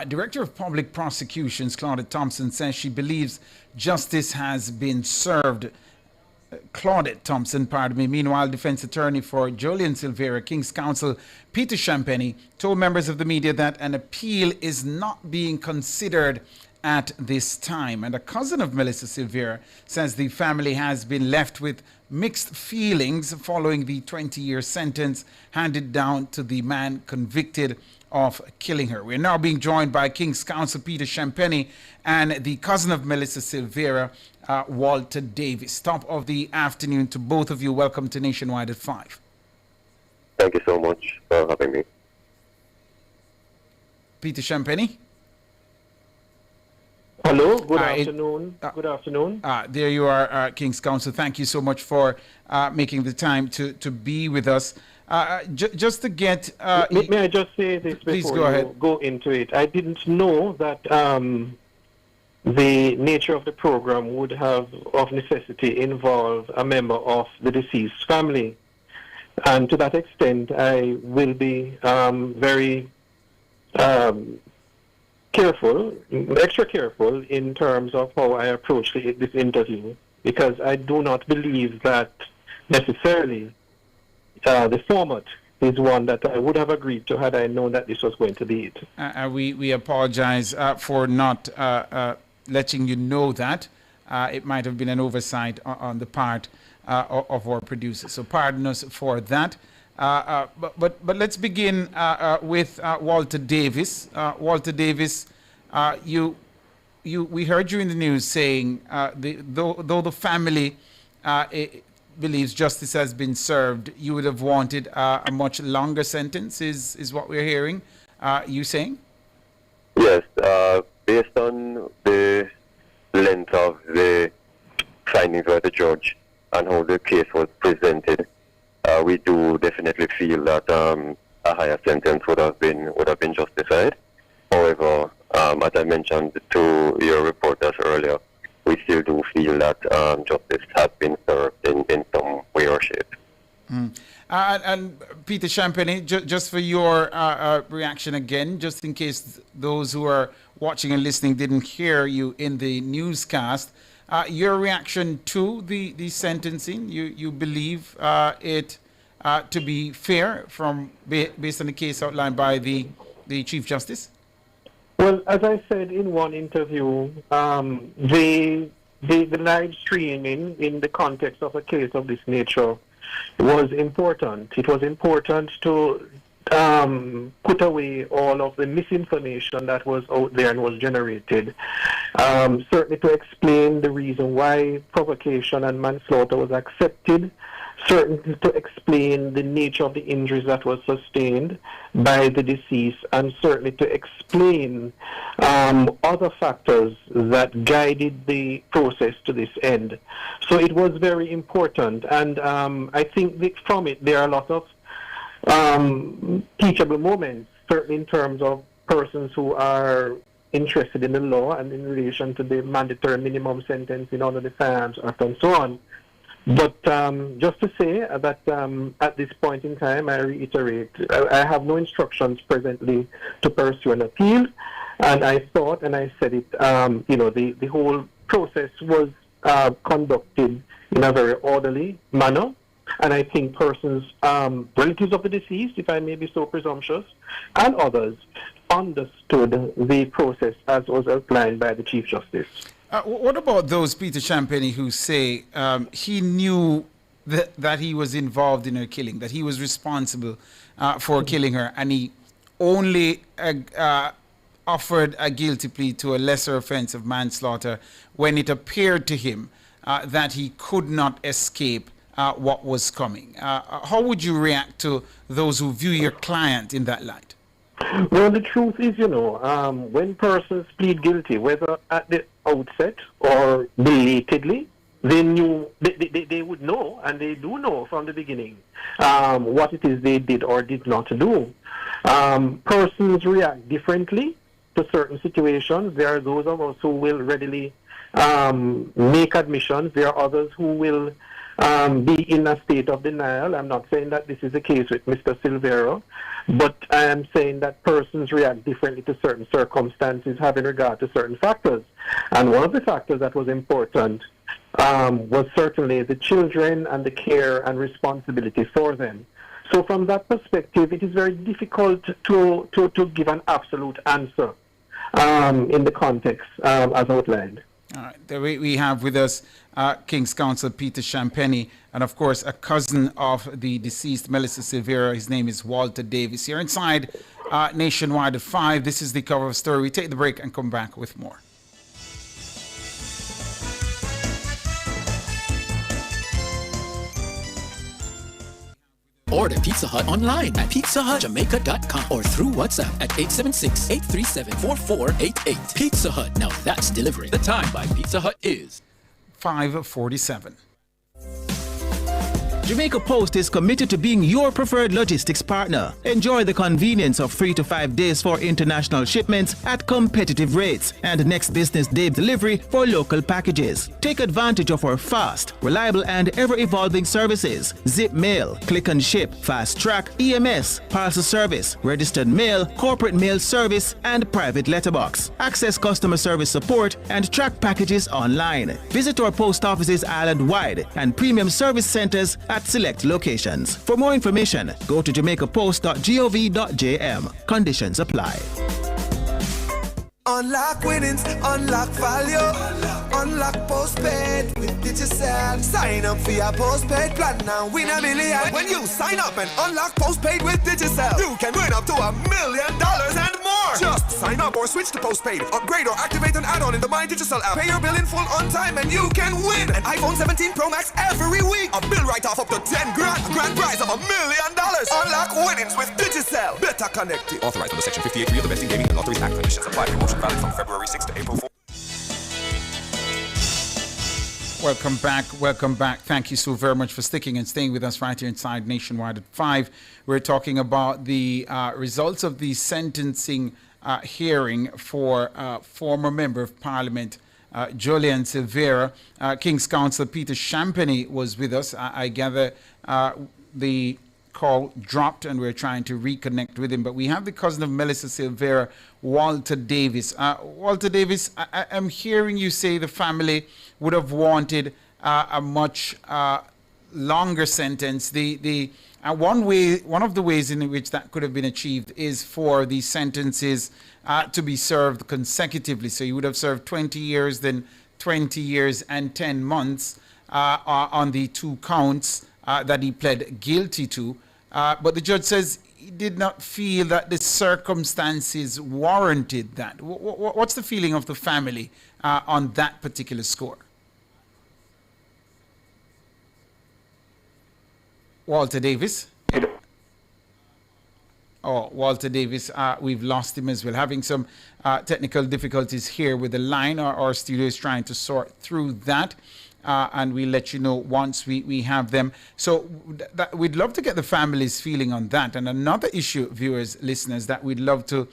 Director of Public Prosecutions, Claudette Thompson, says she believes justice has been served. Claudette Thompson, pardon me. Meanwhile, defense attorney for Jolyon Silvera, King's Counsel Peter Champagny, told members of the media that an appeal is not being considered at this time. And a cousin of Melissa Silvera says the family has been left with mixed feelings following the 20-year sentence handed down to the man convicted of killing her. We're now being joined by King's Counsel Peter Champagny and the cousin of Melissa Silvera, Walter Davis. Top of the afternoon to both of you. Welcome to Nationwide at 5. Thank you so much for having me. Peter Champagny? Hello, good afternoon. Good afternoon. There you are, King's Counsel. Thank you so much for making the time to be with us. Just to get... may I just say this before you go into it? I didn't know that the nature of the program would have, of necessity, involve a member of the deceased family. And to that extent, I will be very extra careful in terms of how I approach this interview, because I do not believe that necessarily the format is one that I would have agreed to had I known that this was going to be it. We apologize for not letting you know that. It might have been an oversight on the part of our producer. So pardon us for that. But let's begin with Walter Davis. Walter Davis, we heard you in the news saying though the family believes justice has been served, you would have wanted a much longer sentence, is what we're hearing. You saying? Yes, based on the length of the findings by the judge and how the case was presented, we do definitely feel that a higher sentence would have been justified. However, as I mentioned to your reporters earlier, we still do feel that justice has been served in some way or shape. And Peter Champagny, just for your reaction again, just in case those who are watching and listening didn't hear you in the newscast, your reaction to the sentencing, you believe it to be fair based on the case outlined by the Chief Justice? Well, as I said in one interview, the live streaming in the context of a case of this nature was important. It was important to put away all of the misinformation that was out there and was generated. Certainly to explain the reason why provocation and manslaughter was accepted. Certainly to explain the nature of the injuries that was sustained by the deceased, and certainly to explain other factors that guided the process to this end. So it was very important, and I think that from it there are a lot of teachable moments, certainly in terms of persons who are interested in the law and in relation to the mandatory minimum sentence in under the Firearms Act and so on. But just to say that at this point in time, I reiterate, I have no instructions presently to pursue an appeal. And I thought, and I said it, the whole process was conducted in a very orderly manner. And I think persons, relatives of the deceased, if I may be so presumptuous, and others, understood the process as was outlined by the Chief Justice. What about those, Peter Champagny, who say he knew that he was involved in her killing, that he was responsible for killing her, and he only offered a guilty plea to a lesser offense of manslaughter when it appeared to him that he could not escape what was coming? How would you react to those who view your client in that light? Well, the truth is, when persons plead guilty, whether at the outset or belatedly, they knew, they would know, and they do know from the beginning, what it is they did or did not do. Persons react differently to certain situations. There are those of us who will readily make admissions. There are others who will be in a state of denial. I'm not saying that this is the case with Mr. Silvera, but I am saying that persons react differently to certain circumstances having regard to certain factors. And one of the factors that was important was certainly the children and the care and responsibility for them. So from that perspective, it is very difficult to give an absolute answer in the context as outlined. All right. We have with us King's Counsel Peter Champagny, and of course a cousin of the deceased Melissa Silvera. His name is Walter Davis. Here inside Nationwide at 5. This is the cover of story. We take the break and come back with more. Order Pizza Hut online at pizzahutjamaica.com or through WhatsApp at 876-837-4488. Pizza Hut, now that's delivering. The time by Pizza Hut is 5:47. Jamaica Post is committed to being your preferred logistics partner. Enjoy the convenience of 3 to 5 days for international shipments at competitive rates and next business day delivery for local packages. Take advantage of our fast, reliable and ever-evolving services: Zip Mail, Click and Ship, Fast Track, EMS, Parcel Service, Registered Mail, Corporate Mail Service, and Private Letterbox. Access customer service support and track packages online. Visit our post offices island-wide and premium service centers at select locations. For more information, go to jamaicapost.gov.jm. Conditions apply. Unlock winnings, unlock value, unlock postpaid with Digicel. Sign up for your postpaid plan now, win $1 million. When you sign up and unlock postpaid with Digicel, you can win up to $1 million and more. Just sign up or switch to postpaid, upgrade or activate an add-on in the My Digicel app. Pay your bill in full on time and you can win an iPhone 17 Pro Max every week. A bill write-off up to $10 grand, a grand prize of $1 million. Unlock winnings with Digicel. Better connected. Authorized under Section 58.3 of the Betting, Gaming and Lotteries Act. Conditions apply. Promotion valid from February 6 to April 4. Welcome back. Thank you so very much for sticking and staying with us right here inside Nationwide at 5. We're talking about the results of the sentencing hearing for former Member of Parliament Julian Silvera. King's Counsel Peter Champagny was with us. I gather the call dropped and we're trying to reconnect with him. But we have the cousin of Melissa Silvera, Walter Davis. Walter Davis, I'm hearing you say the family would have wanted a much longer sentence. One of the ways in which that could have been achieved is for the sentences to be served consecutively. So you would have served 20 years, then 20 years and 10 months on the 2 counts that he pled guilty to. But the judge says he did not feel that the circumstances warranted that. What's the feeling of the family on that particular score? Walter Davis. Walter Davis, we've lost him as well. Having some technical difficulties here with the line. Our studio is trying to sort through that. And we'll let you know once we have them. So we'd love to get the family's feeling on that. And another issue, viewers, listeners, that we'd love to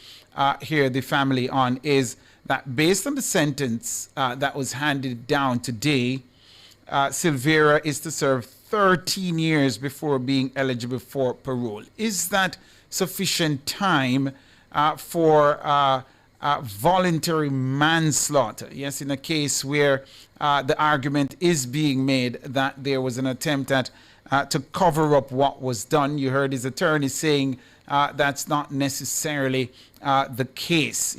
hear the family on is that based on the sentence that was handed down today, Silvera is to serve 13 years before being eligible for parole. Is that sufficient time for voluntary manslaughter? Yes, in a case where the argument is being made that there was an attempt at to cover up what was done. You heard his attorney saying that's not necessarily the case,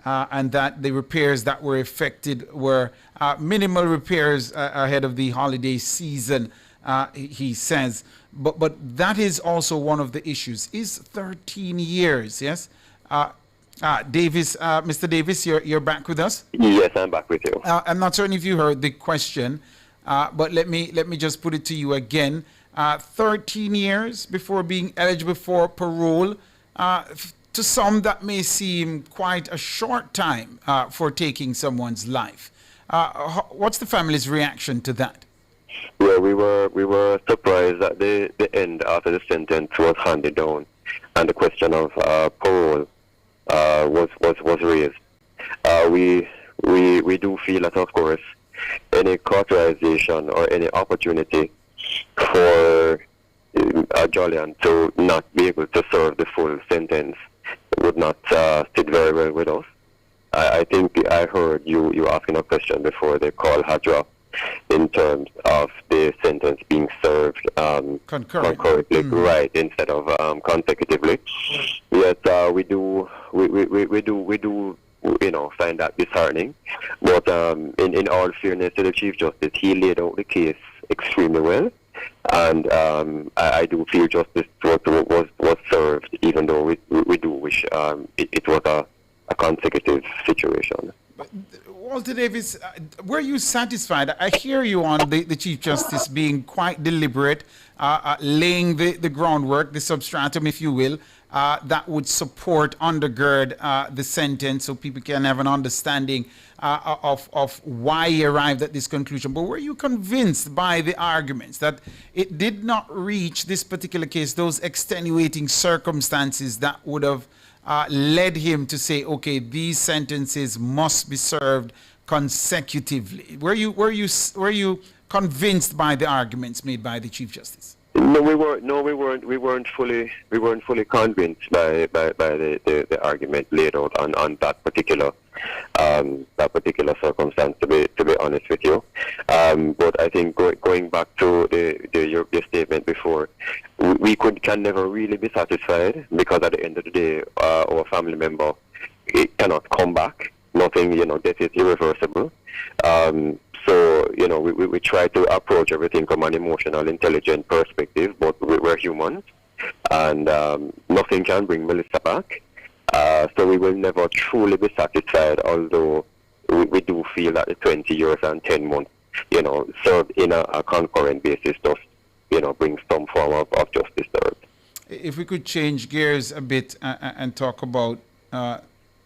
and that the repairs that were effected were minimal repairs ahead of the holiday season, he says. But that is also one of the issues. Is 13 years, yes? Davis, Mr. Davis, you're back with us? Yes, I'm back with you. I'm not certain if you heard the question, but let me just put it to you again. 13 years before being eligible for parole. To some, that may seem quite a short time for taking someone's life. What's the family's reaction to that? Well, we were surprised at the end after the sentence was handed down, and the question of parole was raised. We do feel that, of course, any cauterization or any opportunity for Julian to not be able to serve the full sentence would not sit very well with us. I think I heard you asking a question before the call had dropped in terms of the sentence being served concurrently, right, instead of consecutively. Yes, we do find that disheartening. But in all fairness to the Chief Justice, he laid out the case extremely well, and I do feel justice was served, even though we do wish it was a consecutive situation. Walter Davis, were you satisfied? I hear you on the Chief Justice being quite deliberate, laying the groundwork, the substratum, if you will, that would undergird the sentence so people can have an understanding of why he arrived at this conclusion. But were you convinced by the arguments that it did not reach this particular case, those extenuating circumstances that would have led him to say, okay, these sentences must be served consecutively? Were you convinced by the arguments made by the Chief Justice? No, we weren't. We weren't fully convinced by the argument laid out on that particular circumstance. To be honest with you, but I think going back to your statement before, we can never really be satisfied, because at the end of the day, our family member, it cannot come back. Nothing, death is irreversible. So, we try to approach everything from an emotional, intelligent perspective, but we're humans, and nothing can bring Melissa back. So we will never truly be satisfied, although we do feel that the 20 years and 10 months, served in a concurrent basis does, bring some form of justice served. If we could change gears a bit and talk about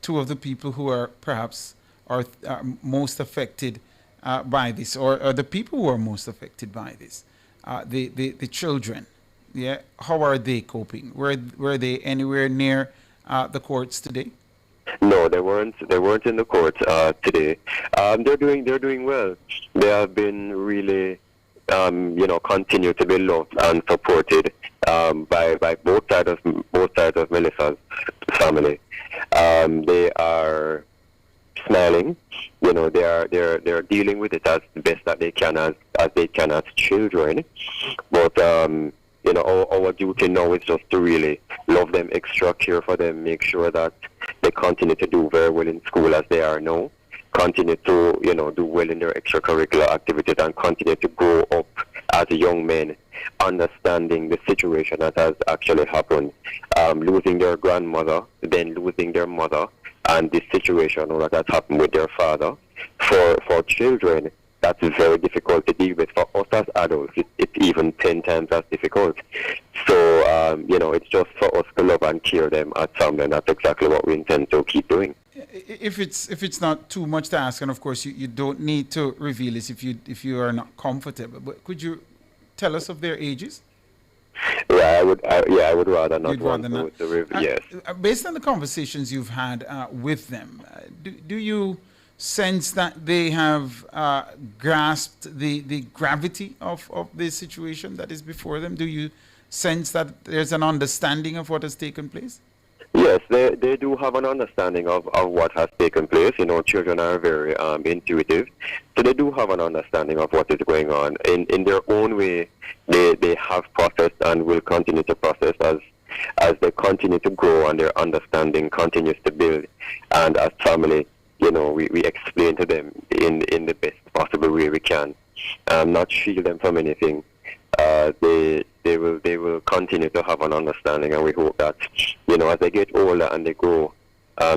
two of the people who are perhaps most affected by this, or the people who are most affected by this, the children. Yeah, how are they coping? Were they anywhere near the courts today? No, they weren't. They weren't in the courts today. They're doing well. They have been really, continue to be loved and supported by both sides of Melissa's family. They are smiling. They're dealing with it as best that they can as children. But our duty now is just to really love them extra, care for them, make sure that they continue to do very well in school as they are now, continue to do well in their extracurricular activities, and continue to grow up as young men, understanding the situation that has actually happened, losing their grandmother, then losing their mother, and this situation that has happened with their father. For children, that's very difficult to deal with. For us as adults, it's even 10 times as difficult. So, it's just for us to love and care them as family, and that's exactly what we intend to keep doing. If it's not too much to ask, and of course you don't need to reveal this if you are not comfortable, but could you tell us of their ages? Yeah, I would rather not want to reveal. Yes. Based on the conversations you've had with them, do you sense that they have grasped the gravity of the situation that is before them? Do you sense that there's an understanding of what has taken place? Yes, they do have an understanding of what has taken place. Children are very intuitive, so they do have an understanding of what is going on. In their own way, they have processed and will continue to process as they continue to grow and their understanding continues to build. And as family, we explain to them in the best possible way we can, not shield them from anything. They will continue to have an understanding, and we hope that as they get older and they grow,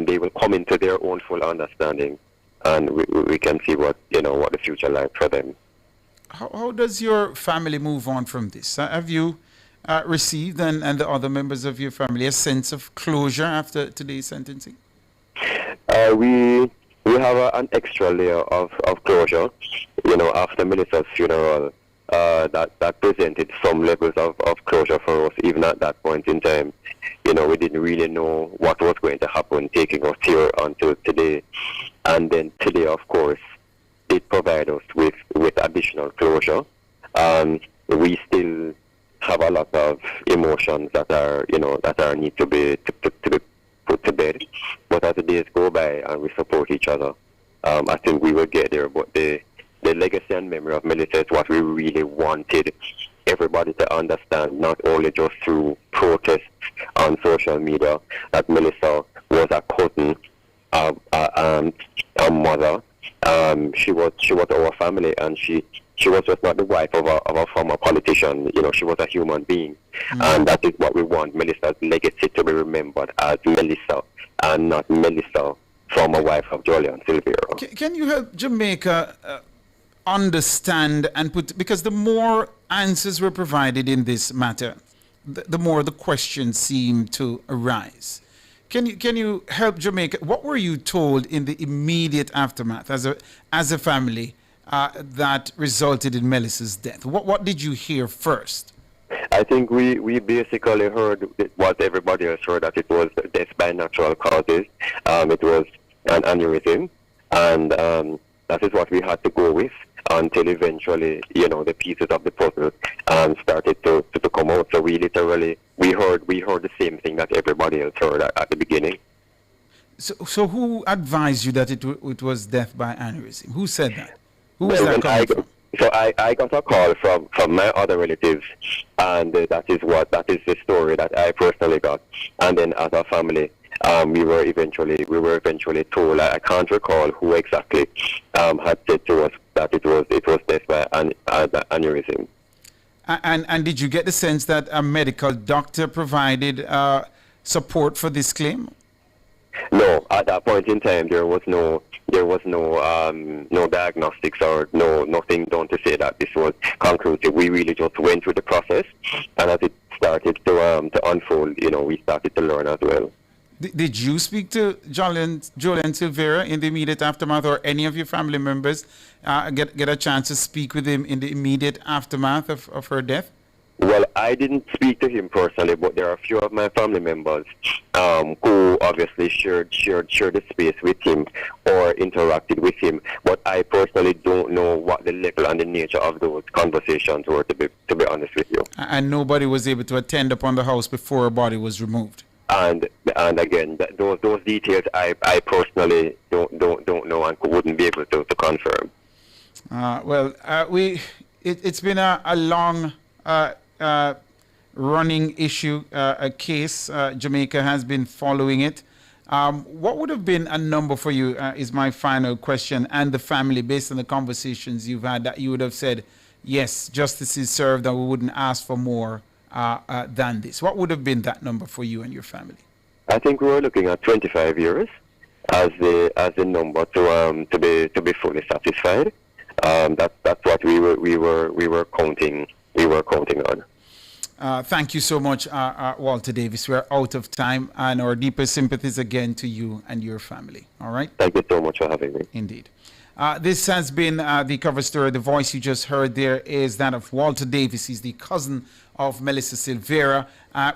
they will come into their own full understanding, and we can see what the future like for them. How does your family move on from this? Have you received and the other members of your family a sense of closure after today's sentencing? We have an extra layer of closure, after Melissa's funeral. That presented some levels of closure for us, even at that point in time. We didn't really know what was going to happen, taking us here until today. And then today, of course, did provide us with additional closure. We still have a lot of emotions that are need to be put to bed. But as the days go by and we support each other, I think we will get there. But the legacy and memory of Melissa is what we really wanted everybody to understand, not only just through protests on social media, that Melissa was a cousin, a mother. She was our family, and she was just not the wife of a former politician. She was a human being, and that is what we want Melissa's legacy to be remembered as Melissa, and not Melissa, former wife of Julian Silvero. Can you help Jamaica understand and because the more answers were provided in this matter, the more the questions seem to arise. Can you help Jamaica? What were you told in the immediate aftermath as a family that resulted in Melissa's death? What did you hear first? I think we basically heard what everybody else heard, that it was death by natural causes. It was an aneurysm, and that is what we had to go with until eventually, the pieces of the puzzle started to come out. So we heard the same thing that everybody else heard at the beginning. So who advised you that it was death by aneurysm? Who said that? Who was that coming from? So I got a call from my other relatives, and that is the story that I personally got. And then as a family, we were eventually told. I can't recall who exactly had said to us that it was death by aneurysm. And did you get the sense that a medical doctor provided support for this claim? No, at that point in time there was no diagnostics or nothing done to say that this was conclusive. We really just went through the process, and as it started to unfold, we started to learn as well. Did you speak to Julian Silvera in the immediate aftermath, or any of your family members get a chance to speak with him in the immediate aftermath of her death? Well, I didn't speak to him personally, but there are a few of my family members who obviously shared the space with him or interacted with him. But I personally don't know what the level and the nature of those conversations were, to be honest with you. And nobody was able to attend upon the house before a body was removed. And again, those details I personally don't know and wouldn't be able to confirm. It's been a long running issue, a case. Jamaica has been following it. What would have been a number for you is my final question, and the family, based on the conversations you've had, that you would have said, yes, justice is served and we wouldn't ask for more than this? What would have been that number for you and your family? I think we were looking at 25 years as the number to be fully satisfied. That's what we were counting on. Thank you so much, Walter Davis. We are out of time, and our deepest sympathies again to you and your family. All right? Thank you so much for having me. Indeed. This has been the cover story. The voice you just heard there is that of Walter Davis. He's the cousin of Melissa Silvera.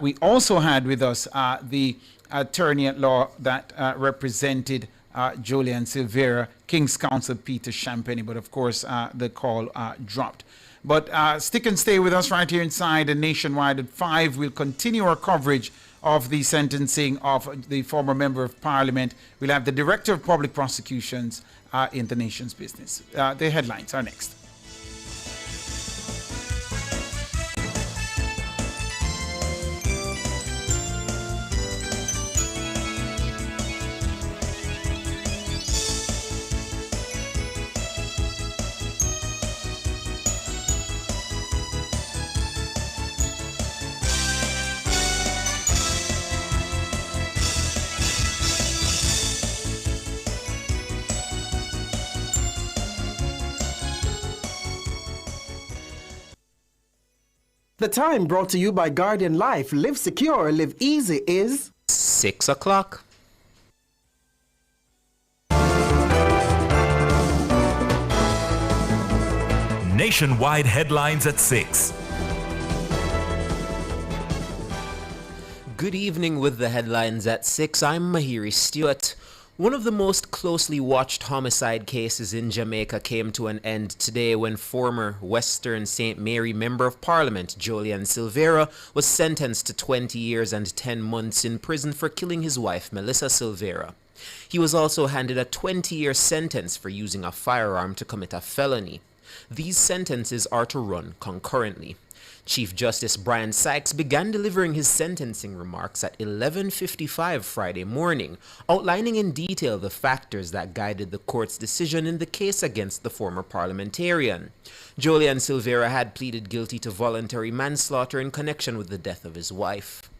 We also had with us the attorney at law that represented Julian Silvera, King's Counsel Peter Champagne, but of course the call dropped. But stick and stay with us right here inside the Nationwide at 5. We'll continue our coverage of the sentencing of the former member of parliament. We'll have the director of public prosecutions in the nation's business. The headlines are next. The time brought to you by Guardian Life. Live secure, live easy is 6 o'clock. Nationwide headlines at 6. Good evening with the headlines at 6. I'm Mahiri Stewart. One of the most closely watched homicide cases in Jamaica came to an end today when former Western St. Mary Member of Parliament Julian Silvera was sentenced to 20 years and 10 months in prison for killing his wife Melissa Silvera. He was also handed a 20-year sentence for using a firearm to commit a felony. These sentences are to run concurrently. Chief Justice Brian Sykes began delivering his sentencing remarks at 11:55 Friday morning, outlining in detail the factors that guided the court's decision in the case against the former parliamentarian. Julian Silvera had pleaded guilty to voluntary manslaughter in connection with the death of his wife.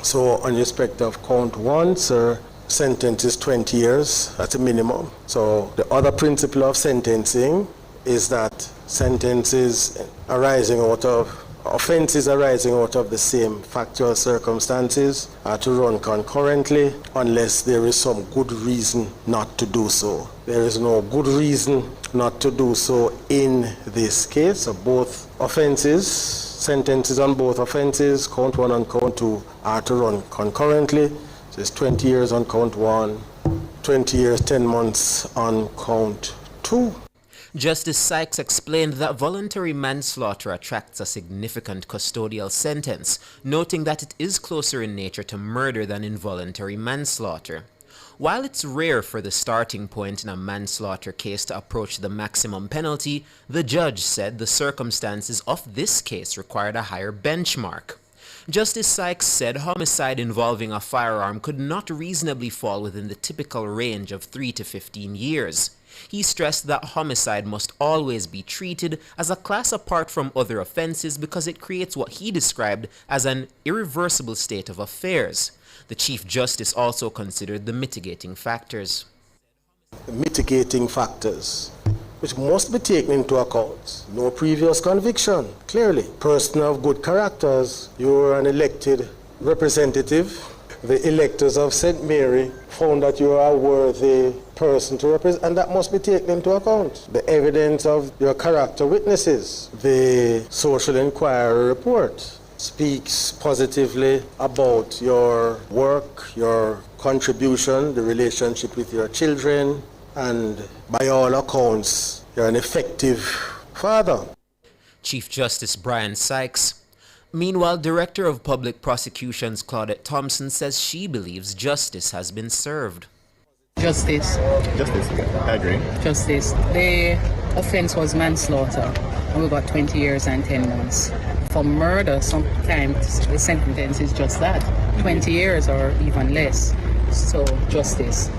So, on respect of count 1, sir, sentence is 20 years at a minimum. So, the other principle of sentencing is that sentences arising out of offences arising out of the same factual circumstances are to run concurrently unless there is some good reason not to do so. There is no good reason not to do so in this case. So both offences, sentences on both offences, count 1 and count 2, are to run concurrently. So it's 20 years on count 1, 20 years, 10 months on count 2. Justice Sykes explained that voluntary manslaughter attracts a significant custodial sentence, noting that it is closer in nature to murder than involuntary manslaughter. While it's rare for the starting point in a manslaughter case to approach the maximum penalty, the judge said the circumstances of this case required a higher benchmark. Justice Sykes said homicide involving a firearm could not reasonably fall within the typical range of 3 to 15 years. He stressed that homicide must always be treated as a class apart from other offenses because it creates what he described as an irreversible state of affairs. The Chief Justice also considered the mitigating factors. The mitigating factors, which must be taken into account. No previous conviction, clearly. Person of good characters, you are an elected representative. The electors of St. Mary found that you are a worthy person to represent, and that must be taken into account. The evidence of your character witnesses, the social inquiry report speaks positively about your work, your contribution, the relationship with your children, and by all accounts, you're an effective father. Chief Justice Brian Sykes. Meanwhile, Director of Public Prosecutions Claudette Thompson says she believes justice has been served. Justice. Justice, I agree. Justice. The offense was manslaughter, and we got 20 years and 10 months. For murder, sometimes the sentence is just that, 20 years or even less. So, justice.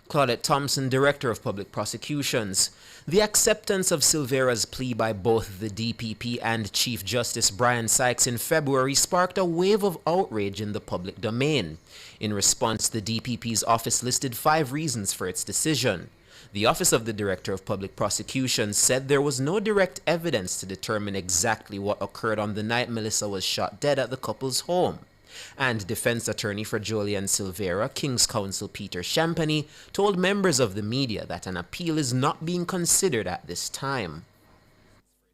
Claudette Thompson, Director of Public Prosecutions. The acceptance of Silvera's plea by both the DPP and Chief Justice Brian Sykes in February sparked a wave of outrage in the public domain. In response, the DPP's office listed 5 reasons for its decision. The Office of the Director of Public Prosecutions said there was no direct evidence to determine exactly what occurred on the night Melissa was shot dead at the couple's home. And defense attorney for Jolian Silvera, King's Counsel Peter Champagny, told members of the media that an appeal is not being considered at this time.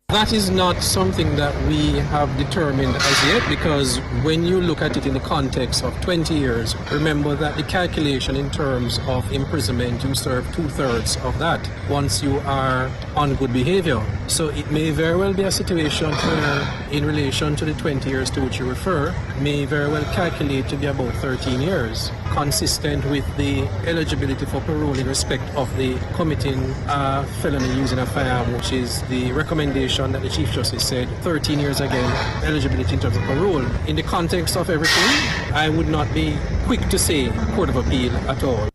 That is not something that we have determined as yet, because when you look at it in the context of 20 years, remember that the calculation in terms of imprisonment, you serve 2/3 of that once you are on good behavior. So it may very well be a situation where, in relation to the 20 years to which you refer, may very well calculate to be about 13 years, consistent with the eligibility for parole in respect of the committing a felony using a firearm, which is the recommendation that the Chief Justice said, 13 years again, eligibility in terms of parole. In the context of everything, I would not be quick to say Court of Appeal at all.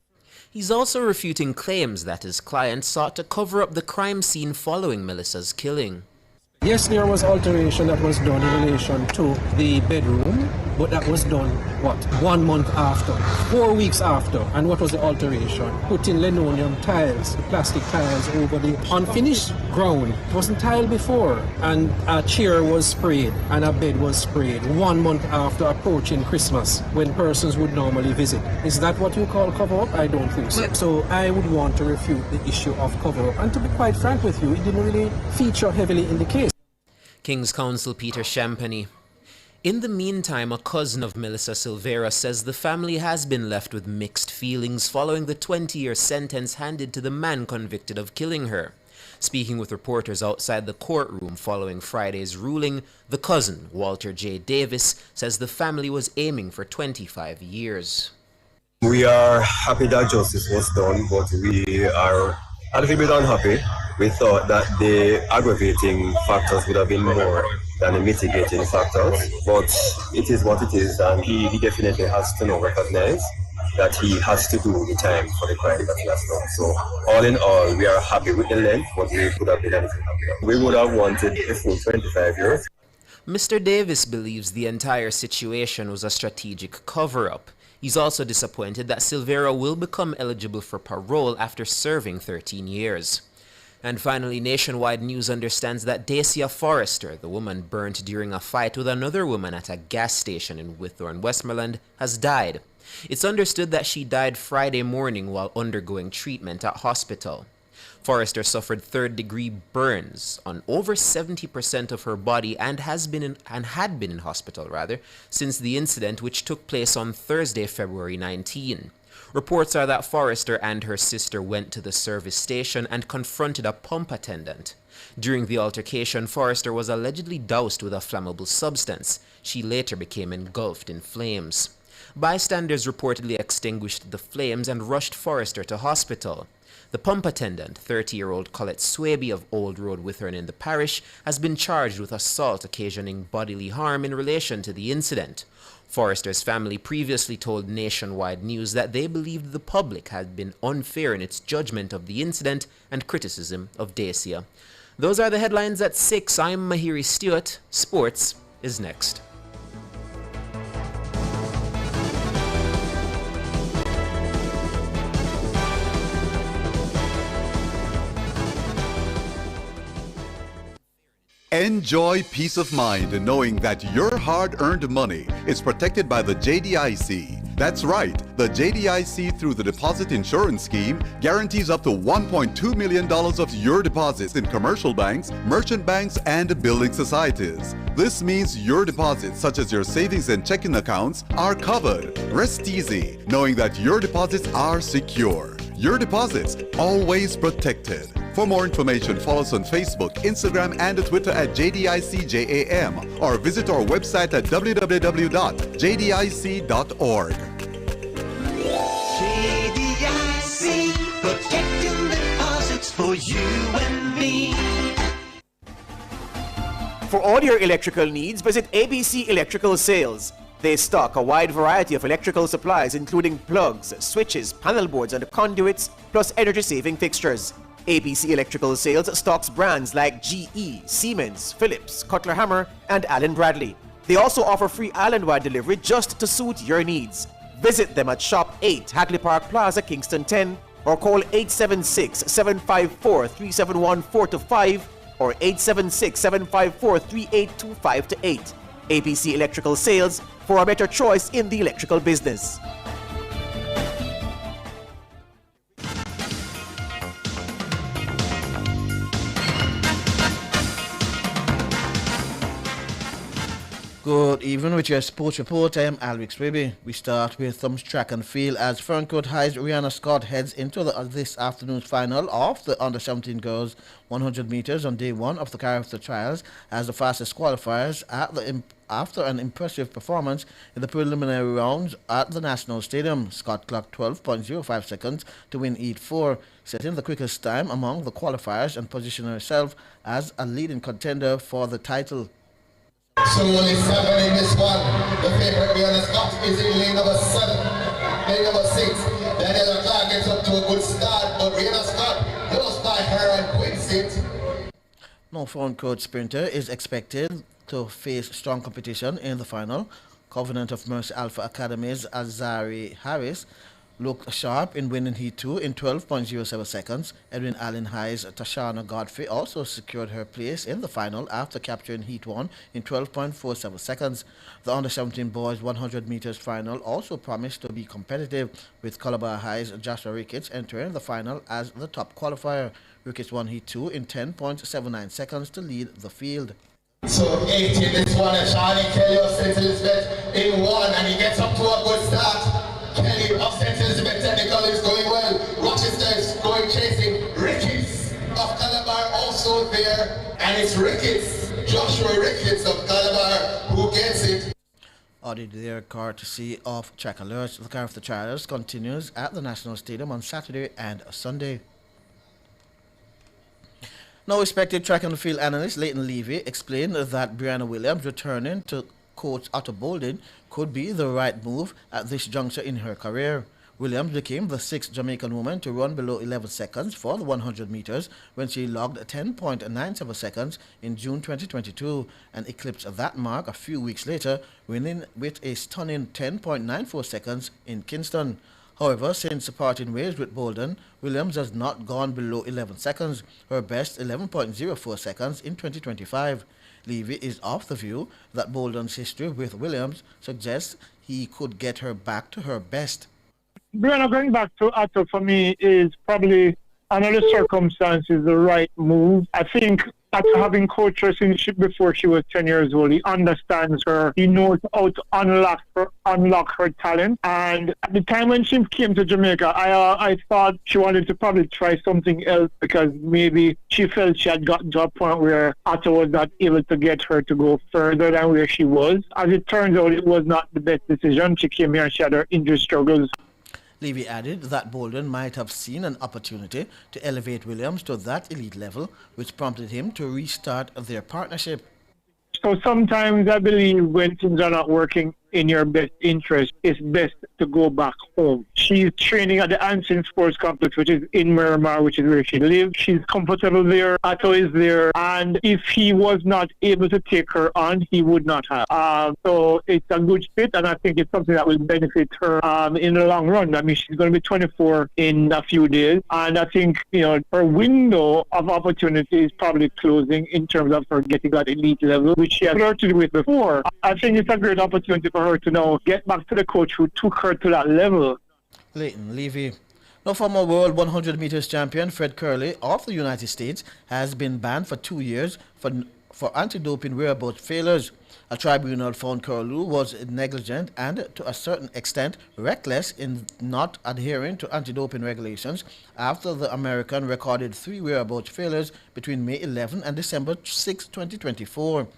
He's also refuting claims that his client sought to cover up the crime scene following Melissa's killing. Yes, there was alteration that was done in relation to the bedroom, but that was done, 1 month after, 4 weeks after. And what was the alteration? Putting linoleum tiles, the plastic tiles over the unfinished ground. It wasn't tiled before. And a chair was sprayed and a bed was sprayed 1 month after approaching Christmas, when persons would normally visit. Is that what you call cover-up? I don't think so. So I would want to refute the issue of cover-up. And to be quite frank with you, it didn't really feature heavily in the case. King's Counsel Peter Champagny. In the meantime, a cousin of Melissa Silvera says the family has been left with mixed feelings following the 20-year sentence handed to the man convicted of killing her. Speaking with reporters outside the courtroom following Friday's ruling, the cousin, Walter J. Davis, says the family was aiming for 25 years. We are happy that justice was done, but we are a little bit unhappy. We thought that the aggravating factors would have been more than the mitigating factors, but it is what it is, and he definitely has to now recognize that he has to do the time for the crime that he has done. So all in all, we are happy with the length, but we could have been a little happier. We would have wanted a full 25 years. Mr. Davis believes the entire situation was a strategic cover-up. He's also disappointed that Silvera will become eligible for parole after serving 13 years. And finally, Nationwide News understands that Dacia Forrester, the woman burnt during a fight with another woman at a gas station in Whitthorne, Westmoreland, has died. It's understood that she died Friday morning while undergoing treatment at hospital. Forrester suffered third-degree burns on over 70% of her body and had been in hospital since the incident, which took place on Thursday, February 19. Reports are that Forrester and her sister went to the service station and confronted a pump attendant. During the altercation, Forrester was allegedly doused with a flammable substance. She later became engulfed in flames. Bystanders reportedly extinguished the flames and rushed Forrester to hospital. The pump attendant, 30-year-old Colette Swaby of Old Road Whitthorne in the parish, has been charged with assault occasioning bodily harm in relation to the incident. Forrester's family previously told Nationwide News that they believed the public had been unfair in its judgment of the incident and criticism of Dacia. Those are the headlines at 6. I'm Mahiri Stewart. Sports is next. Enjoy peace of mind knowing that your hard-earned money is protected by the JDIC. That's right, the JDIC through the Deposit Insurance Scheme guarantees up to $1.2 million of your deposits in commercial banks, merchant banks, and building societies. This means your deposits, such as your savings and checking accounts, are covered. Rest easy, knowing that your deposits are secure. Your deposits always protected. For more information, follow us on Facebook, Instagram, and Twitter at JDICJAM, or visit our website at www.jdic.org. JDIC, protecting deposits for you and me. For all your electrical needs, visit ABC Electrical Sales. They stock a wide variety of electrical supplies, including plugs, switches, panel boards, and conduits, plus energy-saving fixtures. ABC Electrical Sales stocks brands like GE, Siemens, Philips, Cutler Hammer, and Allen Bradley. They also offer free island-wide delivery just to suit your needs. Visit them at Shop 8, Hagley Park Plaza, Kingston 10, or call 876-754-3714-5 or 876-754-3825-8. ABC Electrical Sales, for a better choice in the electrical business. Good evening with your sports report. I am Alwix Baby. We start with some track and field as Ferncourt High's Rihanna Scott heads into this afternoon's final of the Under-17 Girls 100 meters on day one of the character trials as the fastest qualifiers after an impressive performance in the preliminary rounds at the National Stadium. Scott clocked 12.05 seconds to win Heat 4, setting the quickest time among the qualifiers and positioning herself as a leading contender for the title. So only 7 in this one. The favorite Rihanna Scott is in lane number 7. Lane number 6. Daniela Clark gets up to a good start, but Rihanna Scott goes by her and wins it. No Ferncourt sprinter is expected to face strong competition in the final. Covenant of Mercy Alpha Academy's Azari Harris looked sharp in winning Heat 2 in 12.07 seconds. Edwin Allen High's Tashana Godfrey also secured her place in the final after capturing Heat 1 in 12.47 seconds. The Under-17 Boys 100 meters final also promised to be competitive, with Calabar High's Joshua Ricketts entering the final as the top qualifier. Ricketts won Heat 2 in 10.79 seconds to lead the field. So 8 in this one, and Charlie Kelly of St. Elizabeth in 1, and he gets up to a good start. Kelly of St. Elizabeth Technical is going well. Rochester is going chasing. Ricketts of Calabar also there, and it's Ricketts, Joshua Ricketts of Calabar, who gets it. Audit their courtesy of Track Alerts. The car of the trials continues at the National Stadium on Saturday and Sunday. Now, respected track and field analyst Leighton Levy explained that Brianna Williams returning to coach Otto Boldon could be the right move at this juncture in her career. Williams became the 6th Jamaican woman to run below 11 seconds for the 100 meters when she logged 10.97 seconds in June 2022 and eclipsed that mark a few weeks later, winning with a stunning 10.94 seconds in Kingston. However, since parting ways with Bolden, Williams has not gone below 11 seconds, her best 11.04 seconds in 2025. Levy is of the view that Bolden's history with Williams suggests he could get her back to her best. Brianna going back to Atto for me is probably, under the circumstances, the right move. I think after having coached her since before she was 10 years old, he understands her. He knows how to unlock her talent. And at the time when she came to Jamaica, I thought she wanted to probably try something else because maybe she felt she had gotten to a point where Atto was not able to get her to go further than where she was. As it turns out, it was not the best decision. She came here and she had her injury struggles. Levy added that Bolden might have seen an opportunity to elevate Williams to that elite level, which prompted him to restart their partnership. So sometimes I believe when things are not working in your best interest, it's best to go back home. She's training at the Anson Sports Complex, which is in Miramar, which is where she lives. She's comfortable there. Atto is there. And if he was not able to take her on, he would not have. So it's a good fit, and I think it's something that will benefit her in the long run. I mean, she's going to be 24 in a few days. And I think, her window of opportunity is probably closing in terms of her getting that elite level, which she had flirted with before. I think it's a great opportunity for her to now get back to the coach who took her to that level. Leighton Levy. Now, former world 100 meters champion Fred Curley of the United States has been banned for 2 years for anti-doping whereabouts failures. A tribunal found Curley was negligent and, to a certain extent, reckless in not adhering to anti-doping regulations after the American recorded 3 whereabouts failures between May 11 and December 6, 2024.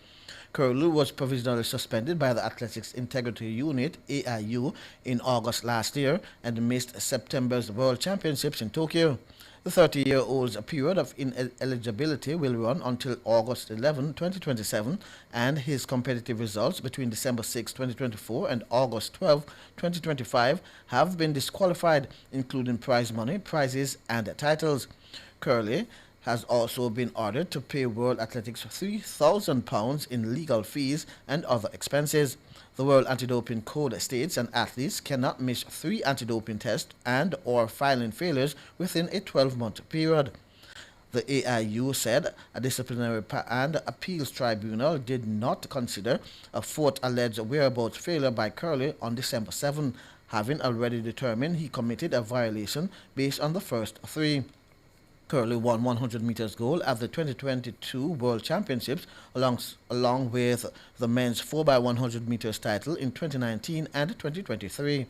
Curlew was provisionally suspended by the Athletics Integrity Unit, AIU, in August last year and missed September's World Championships in Tokyo. The 30-year-old's period of ineligibility will run until August 11, 2027, and his competitive results between December 6, 2024 and August 12, 2025 have been disqualified, including prize money, prizes, and titles. Curley has also been ordered to pay World Athletics £3,000 in legal fees and other expenses. The World Anti-Doping Code states an athlete cannot miss 3 anti-doping tests and or filing failures within a 12-month period. The AIU said a disciplinary and appeals tribunal did not consider a 4th alleged whereabouts failure by Curley on December 7, having already determined he committed a violation based on the first 3. Curley won 100 meters gold at the 2022 World Championships along with the men's 4x100 meters title in 2019 and 2023.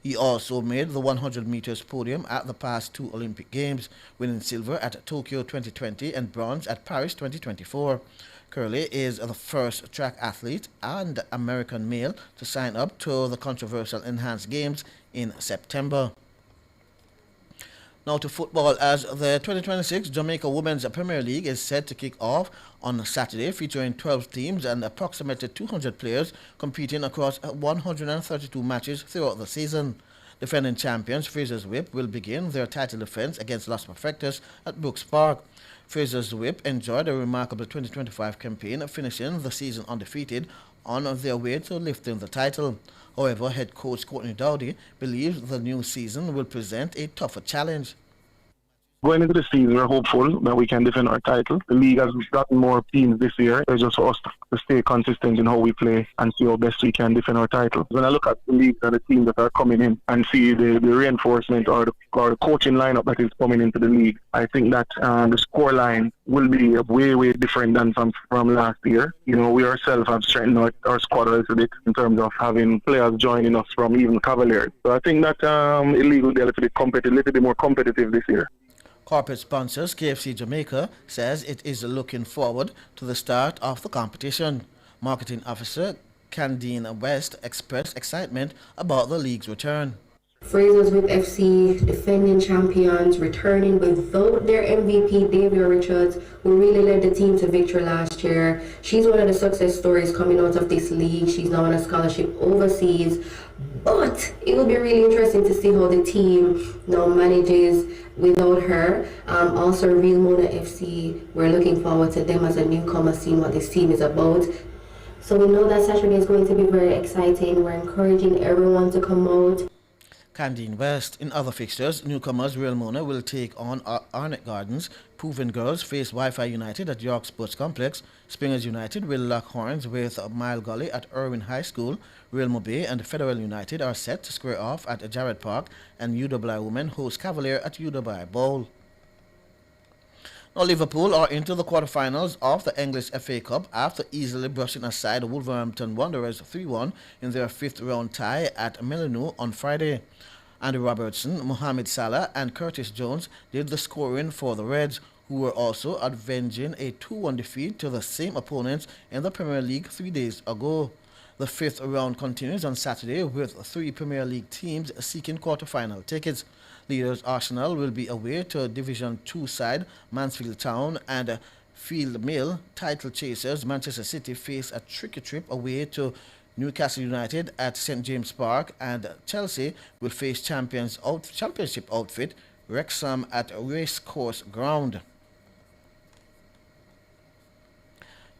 He also made the 100 meters podium at the past 2 Olympic Games, winning silver at Tokyo 2020 and bronze at Paris 2024. Curley is the first track athlete and American male to sign up to the controversial Enhanced Games in September. Now to football, as the 2026 Jamaica Women's Premier League is set to kick off on Saturday, featuring 12 teams and approximately 200 players competing across 132 matches throughout the season. Defending champions Fraser's Whip will begin their title defense against Los Perfectos at Brooks Park. Fraser's Whip enjoyed a remarkable 2025 campaign, finishing the season undefeated on their way to lifting the title. However, head coach Courtney Dowdy believes the new season will present a tougher challenge. Going into the season, we're hopeful that we can defend our title. The league has gotten more teams this year. It's just for us to stay consistent in how we play and see how best we can defend our title. When I look at the league and the teams that are coming in and see the reinforcement or the coaching lineup that is coming into the league, I think that the score line will be way different than from last year. We ourselves have strengthened our squad a little bit in terms of having players joining us from even Cavaliers. So I think that the league will be a little bit more competitive this year. Corporate sponsors KFC Jamaica says it is looking forward to the start of the competition. Marketing officer Candine West expressed excitement about the league's return. Fraser's Whip FC, defending champions, returning without their MVP, Davia Richards, who really led the team to victory last year. She's one of the success stories coming out of this league. She's now on a scholarship overseas. But it will be really interesting to see how the team now manages without her. Also, Real Mona FC, we're looking forward to them as a newcomer, seeing what this team is about. So we know that Saturday is going to be very exciting. We're encouraging everyone to come out. Candine West. In other fixtures, newcomers Real Mona will take on Arnett Gardens. Proven Girls face Wi-Fi United at York Sports Complex. Springers United will lock horns with Mile Gully at Irwin High School. Real Mobay and Federal United are set to square off at Jarrett Park, and UWI Women host Cavalier at UWI Bowl. Now Liverpool are into the quarterfinals of the English FA Cup after easily brushing aside Wolverhampton Wanderers 3-1 in their fifth-round tie at Molineux on Friday. Andy Robertson, Mohamed Salah and Curtis Jones did the scoring for the Reds, who were also avenging a 2-1 defeat to the same opponents in the Premier League 3 days ago. The fifth round continues on Saturday with 3 Premier League teams seeking quarter-final tickets. Leaders Arsenal will be away to Division 2 side Mansfield Town, and Field Mill title chasers Manchester City face a tricky trip away to Newcastle United at St James Park, and Chelsea will face championship outfit Wrexham at Racecourse Ground.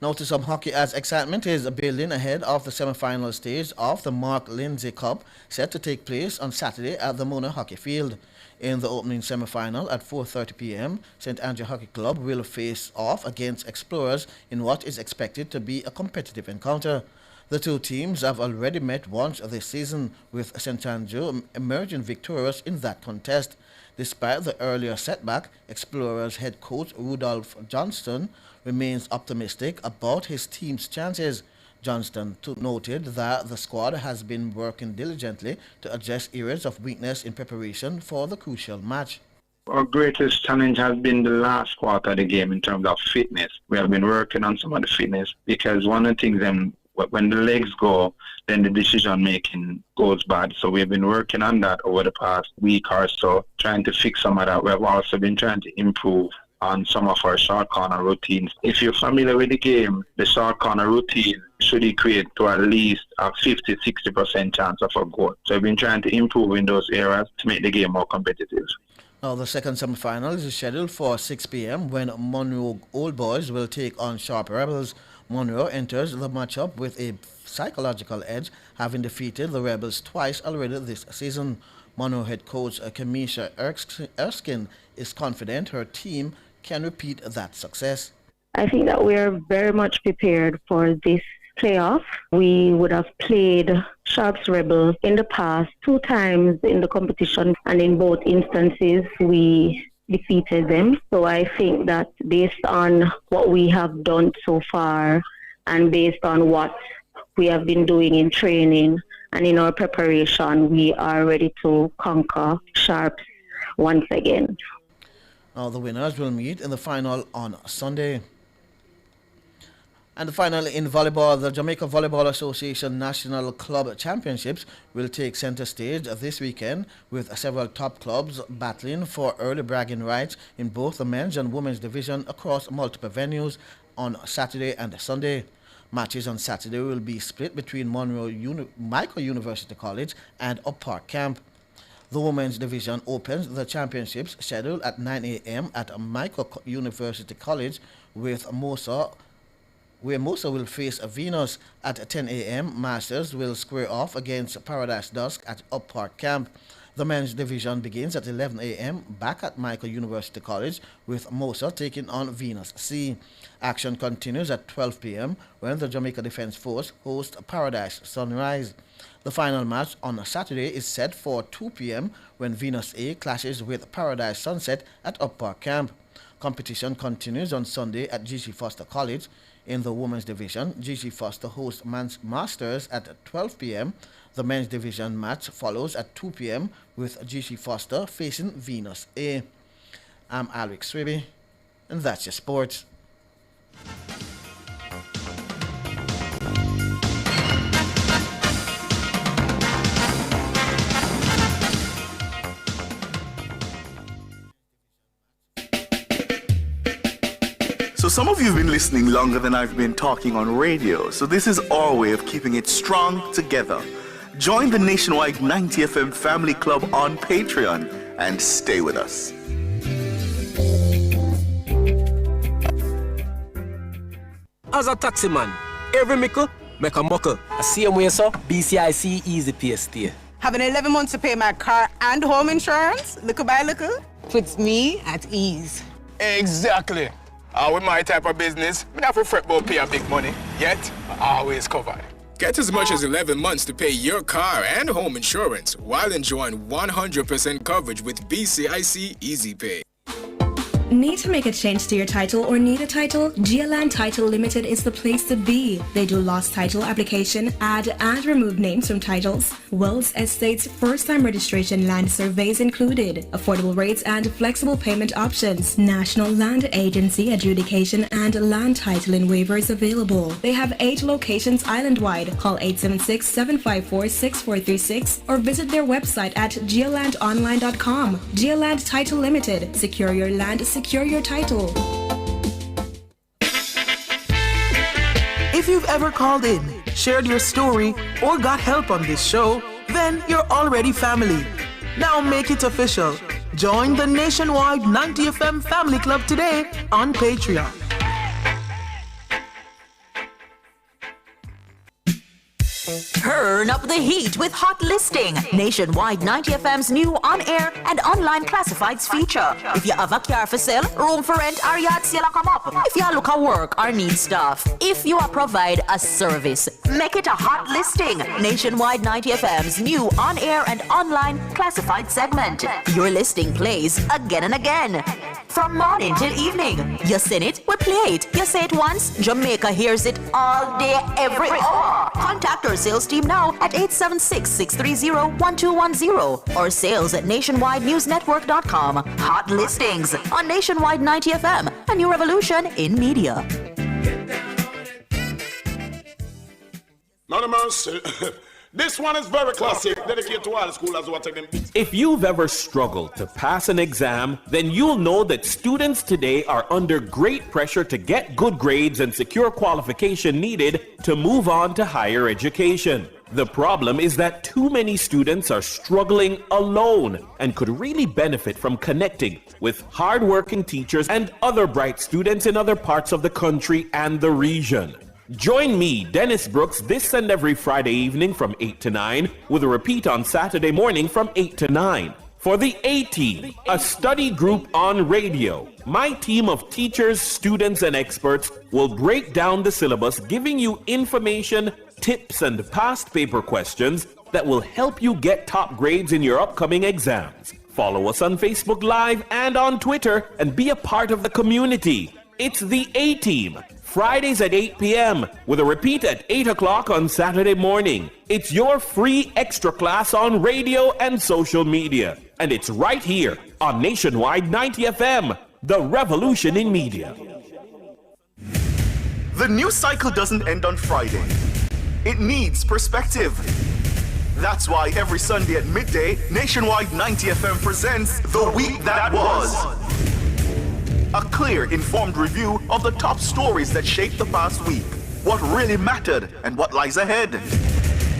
Now to some hockey, as excitement is building ahead of the semi-final stage of the Mark Lindsay Cup, set to take place on Saturday at the Mona Hockey Field. In the opening semi-final at 4:30 p.m., St Andrew Hockey Club will face off against Explorers in what is expected to be a competitive encounter. The two teams have already met once this season, with St Andrew emerging victorious in that contest. Despite the earlier setback, Explorers head coach Rudolph Johnston remains optimistic about his team's chances. Johnston noted that the squad has been working diligently to address areas of weakness in preparation for the crucial match. Our greatest challenge has been the last quarter of the game in terms of fitness. We have been working on some of the fitness, because one of the things when the legs go, then the decision making goes bad. So we've been working on that over the past week or so, trying to fix some of that. We've also been trying to improve on some of our short corner routines. If you're familiar with the game, the short corner routine should equate to at least a 50-60% chance of a goal. So we've been trying to improve in those areas to make the game more competitive. Now the second semi-final is scheduled for 6 p.m. when Monroe Old Boys will take on Sharp Rebels. Monroe enters the matchup with a psychological edge, having defeated the Rebels twice already this season. Monroe head coach Kamisha Erskine is confident her team can repeat that success. I think that we are very much prepared for this playoff. We would have played Sharps Rebels in the past 2 times in the competition, and in both instances we defeated them. So I think that based on what we have done so far, and based on what we have been doing in training and in our preparation, we are ready to conquer Sharps once again. Now the winners will meet in the final on Sunday. And finally, in volleyball, the Jamaica Volleyball Association National Club Championships will take center stage this weekend, with several top clubs battling for early bragging rights in both the men's and women's division across multiple venues on Saturday and Sunday. Matches on Saturday will be split between Michael University College and Up Park Camp. The women's division opens the championships scheduled at 9 a.m. at Michael University College, with where Mosa will face Venus. At 10 a.m. Masters will square off against Paradise Dusk at Up Park Camp. The men's division begins at 11 a.m. back at Michael University College, with Mosa taking on Venus C. Action continues at 12 p.m. when the Jamaica Defence Force hosts Paradise Sunrise. The final match on Saturday is set for 2 p.m. when Venus A clashes with Paradise Sunset at Up Park Camp. Competition continues on Sunday at G.C. Foster College. In the women's division, G.C. Foster hosts Masters at 12 p.m. The men's division match follows at 2 p.m. with G.C. Foster facing Venus A. I'm Alric Swiby, and that's your sports. So some of you have been listening longer than I've been talking on radio, so this is our way of keeping it strong together. Join the nationwide 90 FM Family Club on Patreon and stay with us. As a taxi man, every mickle make a muckle. I see him way so, BCIC easy pay stay. Having 11 months to pay my car and home insurance, little by little, puts me at ease. Exactly. With my type of business, I have to fret about pay a big money, yet always covered. Get as much as 11 months to pay your car and home insurance while enjoying 100% coverage with BCIC Easy Pay. Need to make a change to your title or need a title? GeoLand Title Limited is the place to be. They do lost title application, add and remove names from titles, wills, estates, first-time registration, land surveys included, affordable rates and flexible payment options, National Land Agency adjudication and land titling waivers available. They have 8 locations island-wide. Call 876-754-6436 or visit their website at geolandonline.com. GeoLand Title Limited. Secure your land, secure your title. If you've ever called in, shared your story, or got help on this show, then you're already family. Now make it official. Join the nationwide 90 FM Family Club today on Patreon. Turn up the heat with Hot Listing, Nationwide 90 FM's new on-air and online classifieds feature. If you have a car for sale, room for rent, or yard sale come up. If you look at work or need stuff. If you provide a service, make it a Hot Listing, Nationwide 90 FM's new on-air and online classified segment. Your listing plays again and again. From morning till evening. You sing it, we play it. You say it once, Jamaica hears it all day, every hour. Contact our sales team now at 876-630-1210 or sales at nationwidenewsnetwork.com. Hot Listings on Nationwide 90 FM, a new revolution in media. None of mercy. This one is very classic, dedicated to all the schoolers who are taking them. If you've ever struggled to pass an exam, then you'll know that students today are under great pressure to get good grades and secure qualification needed to move on to higher education. The problem is that too many students are struggling alone and could really benefit from connecting with hardworking teachers and other bright students in other parts of the country and the region. Join me, Dennis Brooks, this and every Friday evening from 8 to 9, with a repeat on Saturday morning from 8 to 9. For the A-Team, a study group on radio, my team of teachers, students, and experts will break down the syllabus, giving you information, tips, and past paper questions that will help you get top grades in your upcoming exams. Follow us on Facebook Live and on Twitter and be a part of the community. It's the A-Team. Fridays at 8 p.m. with a repeat at 8 o'clock on Saturday morning. It's your free extra class on radio and social media. And it's right here on Nationwide 90 FM, the revolution in media. The news cycle doesn't end on Friday. It needs perspective. That's why every Sunday at midday, Nationwide 90 FM presents The Week That Was. A clear, informed review of the top stories that shaped the past week, what really mattered and what lies ahead.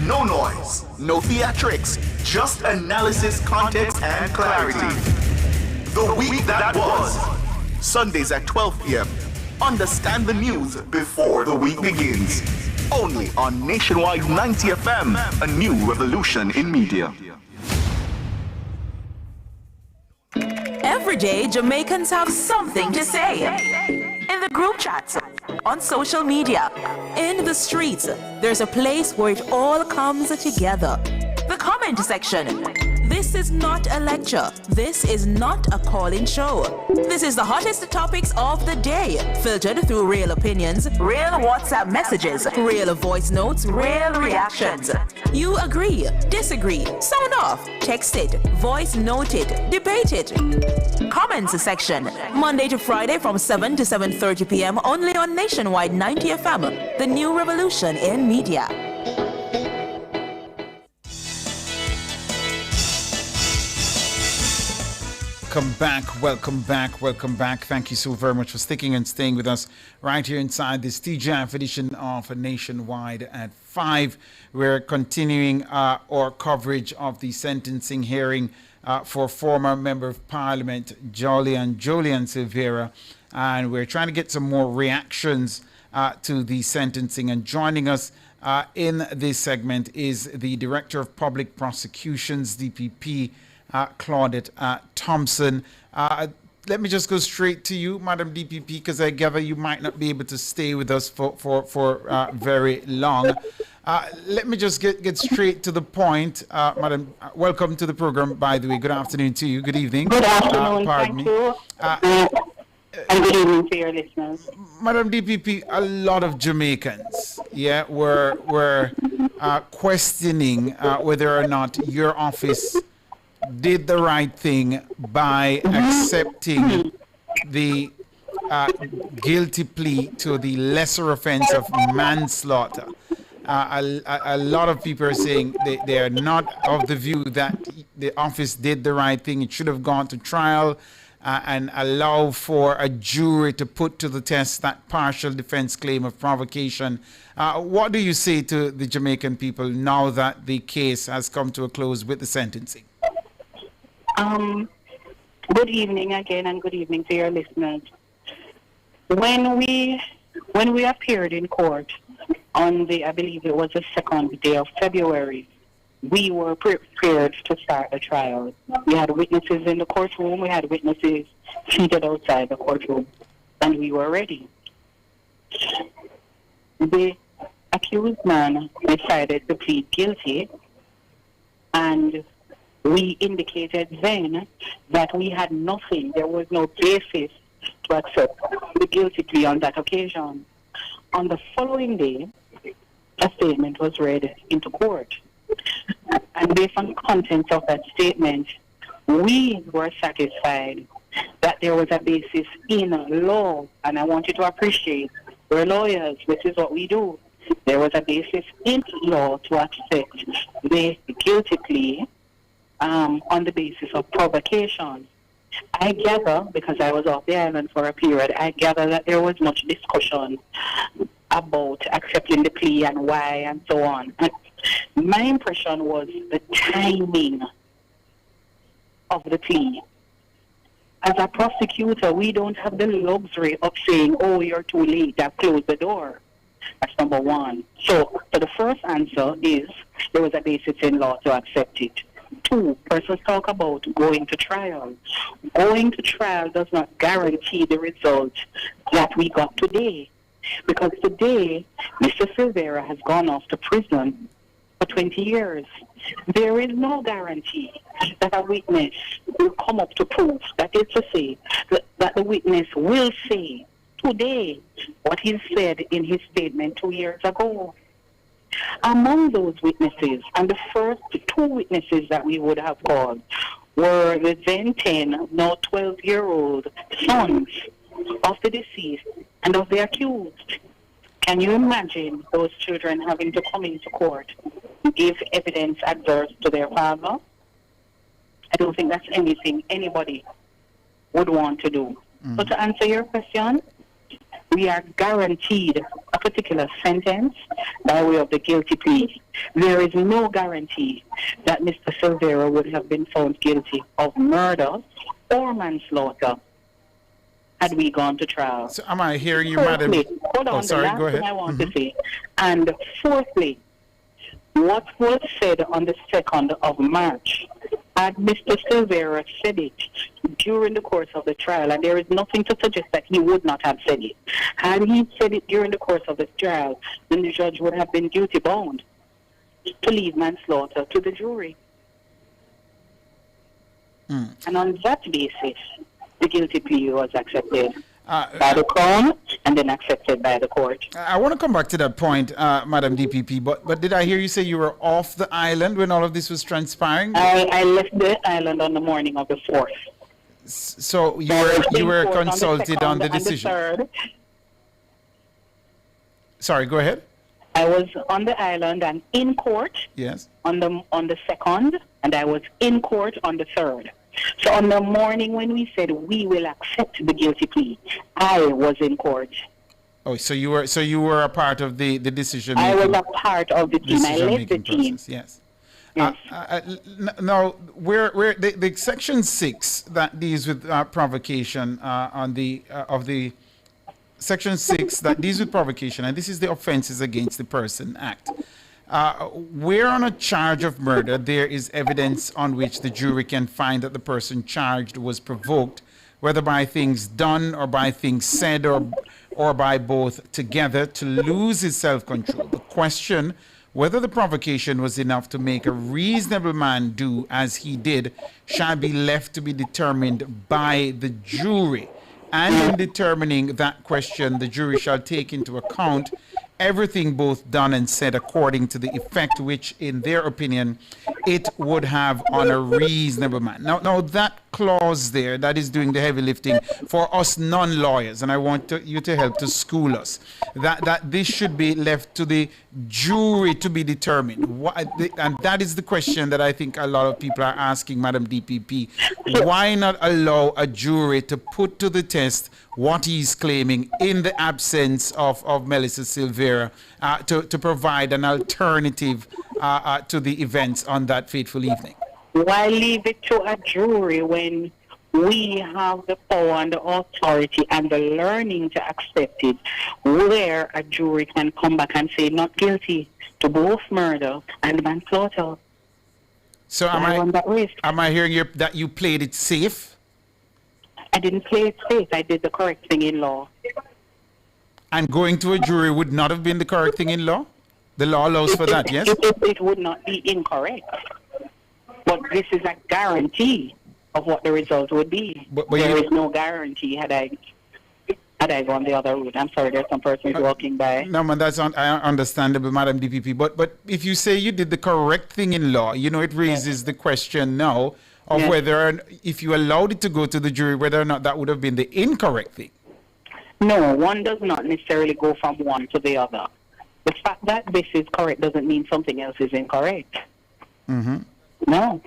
No noise, no theatrics, just analysis, context, and clarity. The Week That Was. Sundays at 12 p.m. Understand the news before the week begins. Only on Nationwide 90 FM, a new revolution in media. Every day, Jamaicans have something to say. In the group chats, on social media, in the streets, there's a place where it all comes together. The comment section. This is not a lecture. This is not a call-in show. This is the hottest topics of the day, filtered through real opinions, real WhatsApp messages, real voice notes, real reactions. You agree, disagree, sound off, text it, voice note it, debate it. Comments section, Monday to Friday from 7 to 7:30 p.m. only on Nationwide 90 FM, the new revolution in media. Welcome back. Thank you so very much for sticking and staying with us right here inside this TGIF edition of Nationwide at 5. We're continuing our coverage of the sentencing hearing for former Member of Parliament Julian Silveira, and we're trying to get some more reactions to the sentencing. And joining us in this segment is the Director of Public Prosecutions, DPP, Claudette Thompson. Let me just go straight to you, Madam DPP, because I gather you might not be able to stay with us for very long. Let me just get straight to the point. Madam, welcome to the program, by the way. Good afternoon to you. Good evening. Good afternoon. Thank you. And good evening to your listeners. Madam DPP, a lot of Jamaicans, were questioning whether or not your office did the right thing by accepting the guilty plea to the lesser offense of manslaughter. A lot of people are saying they are not of the view that the office did the right thing. It should have gone to trial and allow for a jury to put to the test that partial defense claim of provocation. What do you say to the Jamaican people now that the case has come to a close with the sentencing? Good evening again, and good evening to your listeners. When we appeared in court on I believe it was the 2nd day of February, we were prepared to start the trial. We had witnesses in the courtroom, we had witnesses seated outside the courtroom, and we were ready. The accused man decided to plead guilty, and we indicated then that we had nothing, there was no basis to accept the guilty plea on that occasion. On the following day, a statement was read into court. And based on the contents of that statement, we were satisfied that there was a basis in law, and I want you to appreciate, we're lawyers, this is what we do. There was a basis in law to accept the guilty plea on the basis of provocation. I gather, because I was off the island for a period, I gather that there was much discussion about accepting the plea and why and so on. And my impression was the timing of the plea. As a prosecutor, we don't have the luxury of saying, oh, you're too late, I've closed the door. That's number one. So the first answer is there was a basis in law to accept it. Two, persons talk about going to trial. Going to trial does not guarantee the result that we got today. Because today, Mr. Silvera has gone off to prison for 20 years. There is no guarantee that a witness will come up to prove, that is to say, that the witness will say today what he said in his statement 2 years ago. Among those witnesses, and the first two witnesses that we would have called, were the then 10, now 12-year-old sons of the deceased and of the accused. Can you imagine those children having to come into court and give evidence adverse to their father? I don't think that's anything anybody would want to do. So to answer your question, we are guaranteed a particular sentence by way of the guilty plea. There is no guarantee that Mr. Silvera would have been found guilty of murder or manslaughter had we gone to trial. So am I hearing you, Madam? Hold on, sorry, the last go ahead. thing I want to say. And fourthly, what was said on the 2nd of March, had Mr. Silvera said it during the course of the trial, and there is nothing to suggest that he would not have said it. Had he said it during the course of the trial, then the judge would have been duty bound to leave manslaughter to the jury. And on that basis, the guilty plea was accepted by the Crown and then accepted by the court. I want to come back to that point, Madam DPP, but did I hear you say you were off the island when all of this was transpiring? I left the island on the morning of the 4th. So you were consulted on the decision? Sorry, go ahead. I was on the island and in court yes. on the 2nd, and I was in court on the 3rd. So on the morning when we said we will accept the guilty plea, I was in court. Oh, so you were a part of the decision. I was a part of the team. I led the team. Process, yes. Yes. Now, where the section 6 that deals with provocation on the of the Section 6 that deals with provocation, and this is the Offences Against the Person Act. Where on a charge of murder there is evidence on which the jury can find that the person charged was provoked, whether by things done or by things said or by both together, to lose his self-control. The question whether the provocation was enough to make a reasonable man do as he did shall be left to be determined by the jury. And in determining that question, the jury shall take into account everything both done and said according to the effect which, in their opinion, it would have on a reasonable man. Now that clause there, that is doing the heavy lifting for us non-lawyers, and I want you to help to school us, that this should be left to the jury to be determined. And that is the question that I think a lot of people are asking, Madam DPP. Why not allow a jury to put to the test what he's claiming in the absence of Melissa Silvera, to provide an alternative to the events on that fateful evening? Why leave it to a jury when we have the power and the authority and the learning to accept it, where a jury can come back and say not guilty to both murder and manslaughter? So am I hearing that you played it safe? I didn't play it safe. I did the correct thing in law. And going to a jury would not have been the correct thing in law? The law allows for that, yes? It would not be incorrect. But this is a guarantee of what the result would be. But there is no guarantee had I gone the other route. I'm sorry, there's some person walking by. No, man, that's understandable, Madam DPP. But if you say you did the correct thing in law, it raises the question now of whether, if you allowed it to go to the jury, whether or not that would have been the incorrect thing. No, one does not necessarily go from one to the other. The fact that this is correct doesn't mean something else is incorrect. Mm-hmm. No.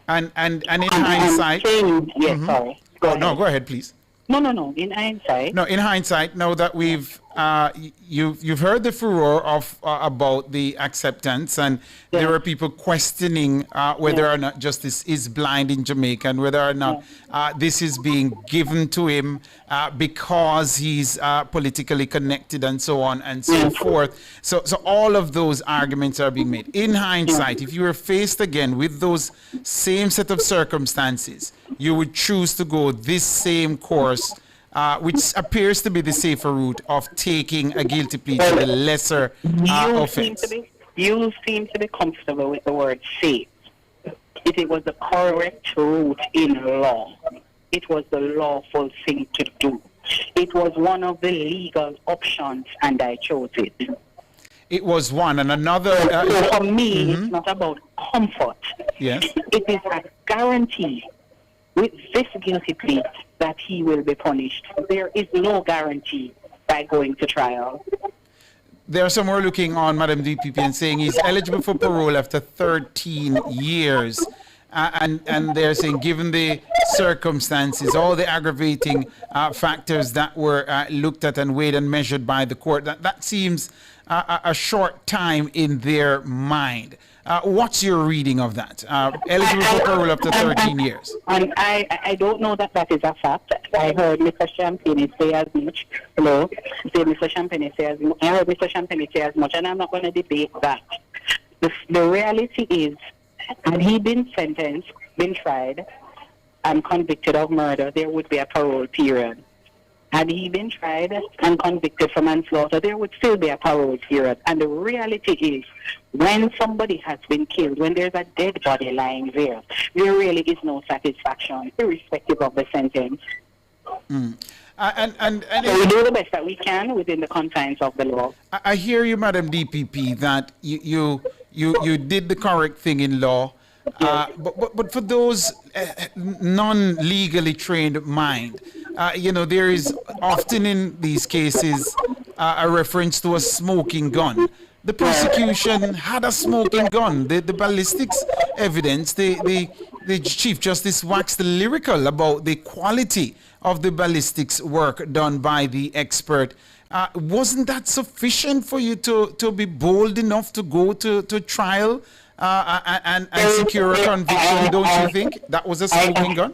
And in hindsight... Sorry. Go ahead, please. No. In hindsight... No, in hindsight, now that we've... You've heard the furor of about the acceptance, and there were people questioning whether or not justice is blind in Jamaica, and whether or not this is being given to him because he's politically connected and so on and so forth. So all of those arguments are being made. In hindsight, if you were faced again with those same set of circumstances, you would choose to go this same course, which appears to be the safer route of taking a guilty plea to the lesser offense. You seem to be comfortable with the word safe. It was the correct route in law. It was the lawful thing to do. It was one of the legal options, and I chose it. It was one, and another... for me, it's not about comfort. Yes. It is a guarantee with this guilty plea that he will be punished. There is no guarantee by going to trial. There are some who are looking on Madam DPP and saying he's eligible for parole after 13 years. And they're saying, given the circumstances, all the aggravating factors that were looked at and weighed and measured by the court, that seems a short time in their mind. What's your reading of that? Eligible for parole up to 13 years. And I don't know that is a fact. I heard Mr. Champagne say as much. Hello? Mr. Champagne say as much. I heard Mr. Champagne say as much, and I'm not going to debate that. The reality is, had he been sentenced, been tried, and convicted of murder, there would be a parole period. Had he been tried and convicted for manslaughter, there would still be a parole period. And the reality is, when somebody has been killed, when there's a dead body lying there, there really is no satisfaction, irrespective of the sentence. And so we do the best that we can within the confines of the law. I hear you, Madam DPP, that you did the correct thing in law. But for those non-legally trained mind, there is often in these cases a reference to a smoking gun. The prosecution had a smoking gun. The ballistics evidence, the Chief Justice waxed lyrical about the quality of the ballistics work done by the expert. Wasn't that sufficient for you to be bold enough to go to trial and secure a conviction, don't you think? That was a smoking gun?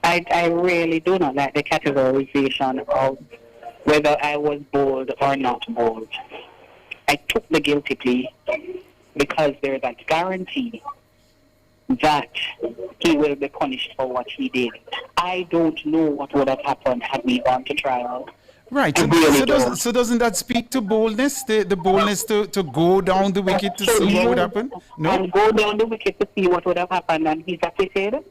I really do not like the categorization of whether I was bold or not bold. I took the guilty plea because there's a guarantee that he will be punished for what he did. I don't know what would have happened had we gone to trial. Right. So doesn't that speak to boldness? The boldness to go down the wicket to see what would happen? No. And go down the wicket to see what would have happened, and he's acquitted.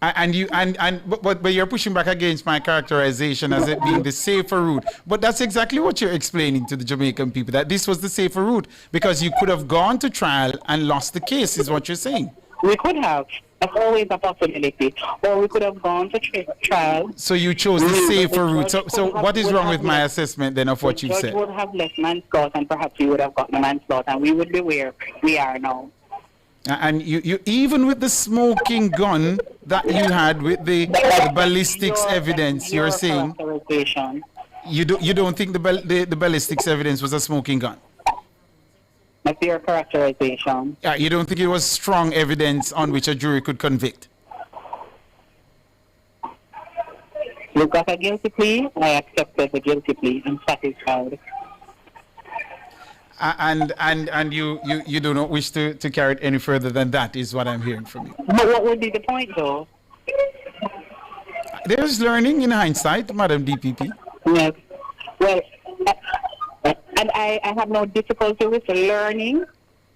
But you're pushing back against my characterization as it being the safer route. But that's exactly what you're explaining to the Jamaican people, that this was the safer route because you could have gone to trial and lost the case, is what you're saying. We could have. That's always a possibility. Or we could have gone to trial. So you chose the safer route. So what is wrong with my assessment then of what you've said? The judge would have left manslaughter, and perhaps we would have gotten manslaughter, and we would be where we are now. And you even with the smoking gun that you had with the ballistics evidence, you're saying you don't think the ballistics evidence was a smoking gun? That's your characterization. You don't think it was strong evidence on which a jury could convict? You got a guilty plea. I accepted the guilty plea. I'm satisfied. And you do not wish to carry it any further than that, is what I'm hearing from you. But what would be the point, though? There's learning in hindsight, Madam DPP. Yes. Well, and I have no difficulty with learning.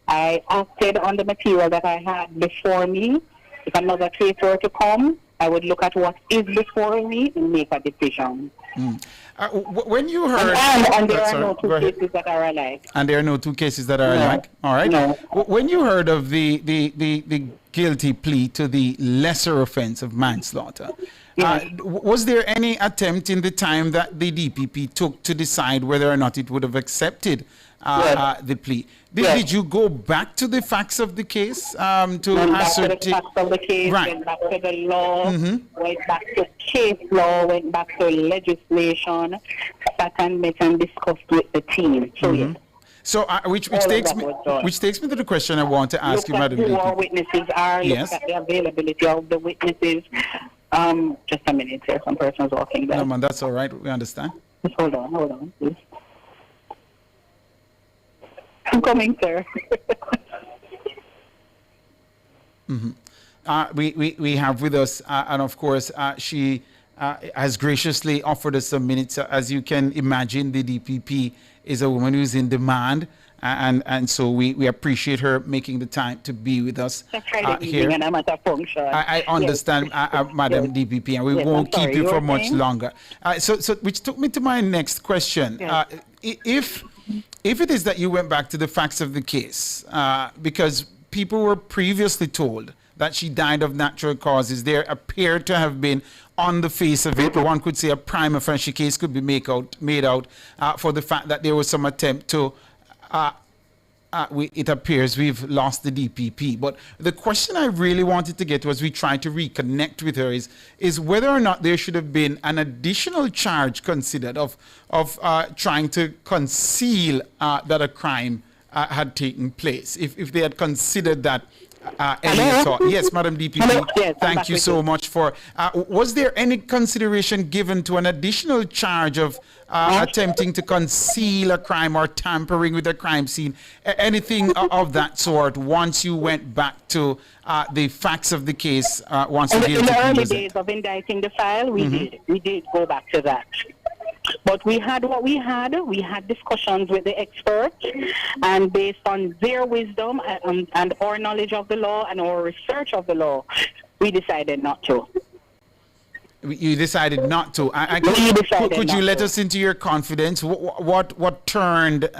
I acted on the material that I had before me. If another case were to come, I would look at what is before me and make a decision. When you heard... And there are no two cases that are alike. And there are no two cases that are alike? All right. No. When you heard of the guilty plea to the lesser offense of manslaughter, was there any attempt in the time that the DPP took to decide whether or not it would have accepted the plea? Did you go back to the facts of the case to ascertain? Back to the facts of the case, went back to the law, went back to case law, went back to legislation, sat and met and discussed with the team. So yes. So, which takes me to the question I want to ask you, Madam Look at who DPP. our witnesses are. Yes. Look at the availability of the witnesses. Just a minute here. Some person's walking there. No, man, that's all right. We understand. Just hold on, please. I'm coming, sir. We have with us, and of course, she has graciously offered us some minutes. As you can imagine, the DPP is a woman who's in demand, and so we appreciate her making the time to be with us here. And I'm at a function. I understand, Madam DPP, and we won't keep you for much longer. So which took me to my next question. If it is that you went back to the facts of the case, because people were previously told that she died of natural causes, there appeared to have been, on the face of it, one could say a prima facie case could be made out for the fact that there was some attempt to, it appears we've lost the DPP. But the question I really wanted to get to as we try to reconnect with her is whether or not there should have been an additional charge considered of trying to conceal that a crime had taken place. If they had considered that any thought. Yes, Madam DPP, Yes, thank you so much for... was there any consideration given to an additional charge of attempting to conceal a crime or tampering with a crime scene? Anything of that sort once you went back to the facts of the case? Once in the early days of indicting the file, we did go back to that. But we had what we had. We had discussions with the experts, and based on their wisdom and our knowledge of the law and our research of the law, we decided not to. You decided not to. Could you let us into your confidence? What turned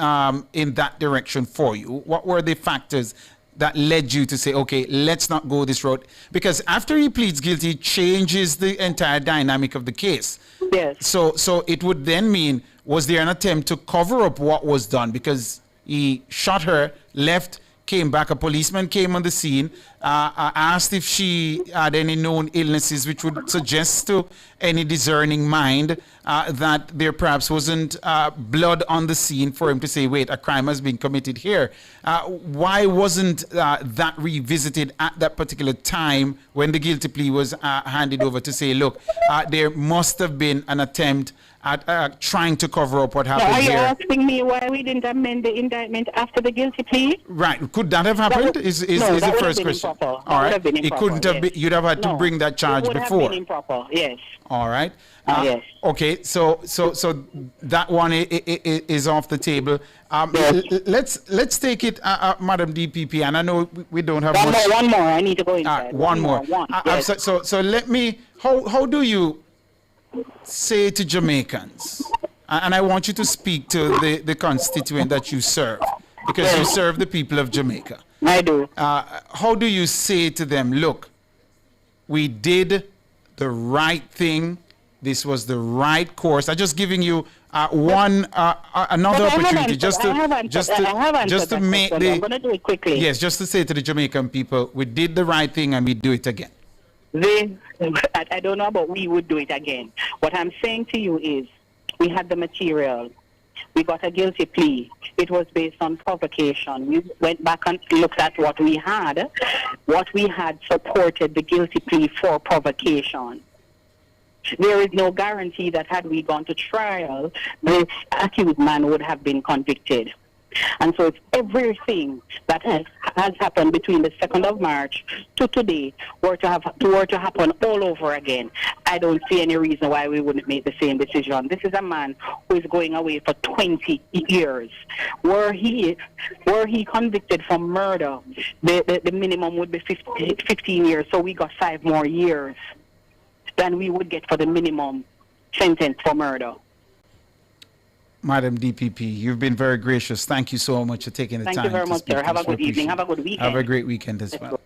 in that direction for you? What were the factors that led you to say, okay, let's not go this road? Because after he pleads guilty, it changes the entire dynamic of the case. Yes. So it would then mean, was there an attempt to cover up what was done? Because he shot her, left, came back, a policeman came on the scene, asked if she had any known illnesses which would suggest to any discerning mind that there perhaps wasn't blood on the scene for him to say, wait, a crime has been committed here. Why wasn't that revisited at that particular time when the guilty plea was handed over to say, look, there must have been an attempt at trying to cover up what happened here? Are you asking me why we didn't amend the indictment after the guilty plea? Right. Could that have happened? Is the first question. Improper. All right. It couldn't have been. You'd have had to bring that charge it would before. Have been improper. Yes. All right. Yes. Okay. So that one is off the table. Let's take it, Madam DPP. And I know we don't have one more. I need to go inside. One more. Yes. So let me. How do you say to Jamaicans? And I want you to speak to the constituent that you serve, because you serve the people of Jamaica. I do. How do you say to them, look, we did the right thing. This was the right course. I'm just giving you another opportunity just to make the. I'm going to do it quickly. Yes, just to say to the Jamaican people, we did the right thing and we do it again. I don't know about we would do it again. What I'm saying to you is, we had the material. We got a guilty plea. It was based on provocation. We went back and looked at what we had. What we had supported the guilty plea for provocation. There is no guarantee that had we gone to trial, the accused man would have been convicted. And so it's everything that has happened between the 2nd of March to today were to happen all over again. I don't see any reason why we wouldn't make the same decision. This is a man who is going away for 20 years. Were he convicted for murder, the minimum would be 15 years. So we got 5 more years than we would get for the minimum sentence for murder. Madam DPP, you've been very gracious. Thank you so much for taking the time. Thank you very much, sir. Have a good evening. Have a good weekend. Have a great weekend as well.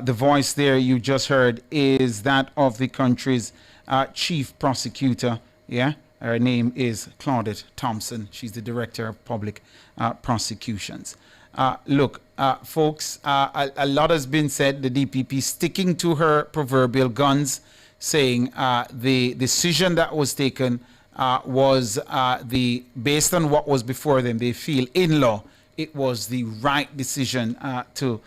The voice there you just heard is that of the country's chief prosecutor. Yeah, her name is Claudette Thompson. She's the director of public prosecutions. Look, folks, a lot has been said. The DPP sticking to her proverbial guns, saying the decision that was taken was based on what was before them. They feel in law it was the right decision to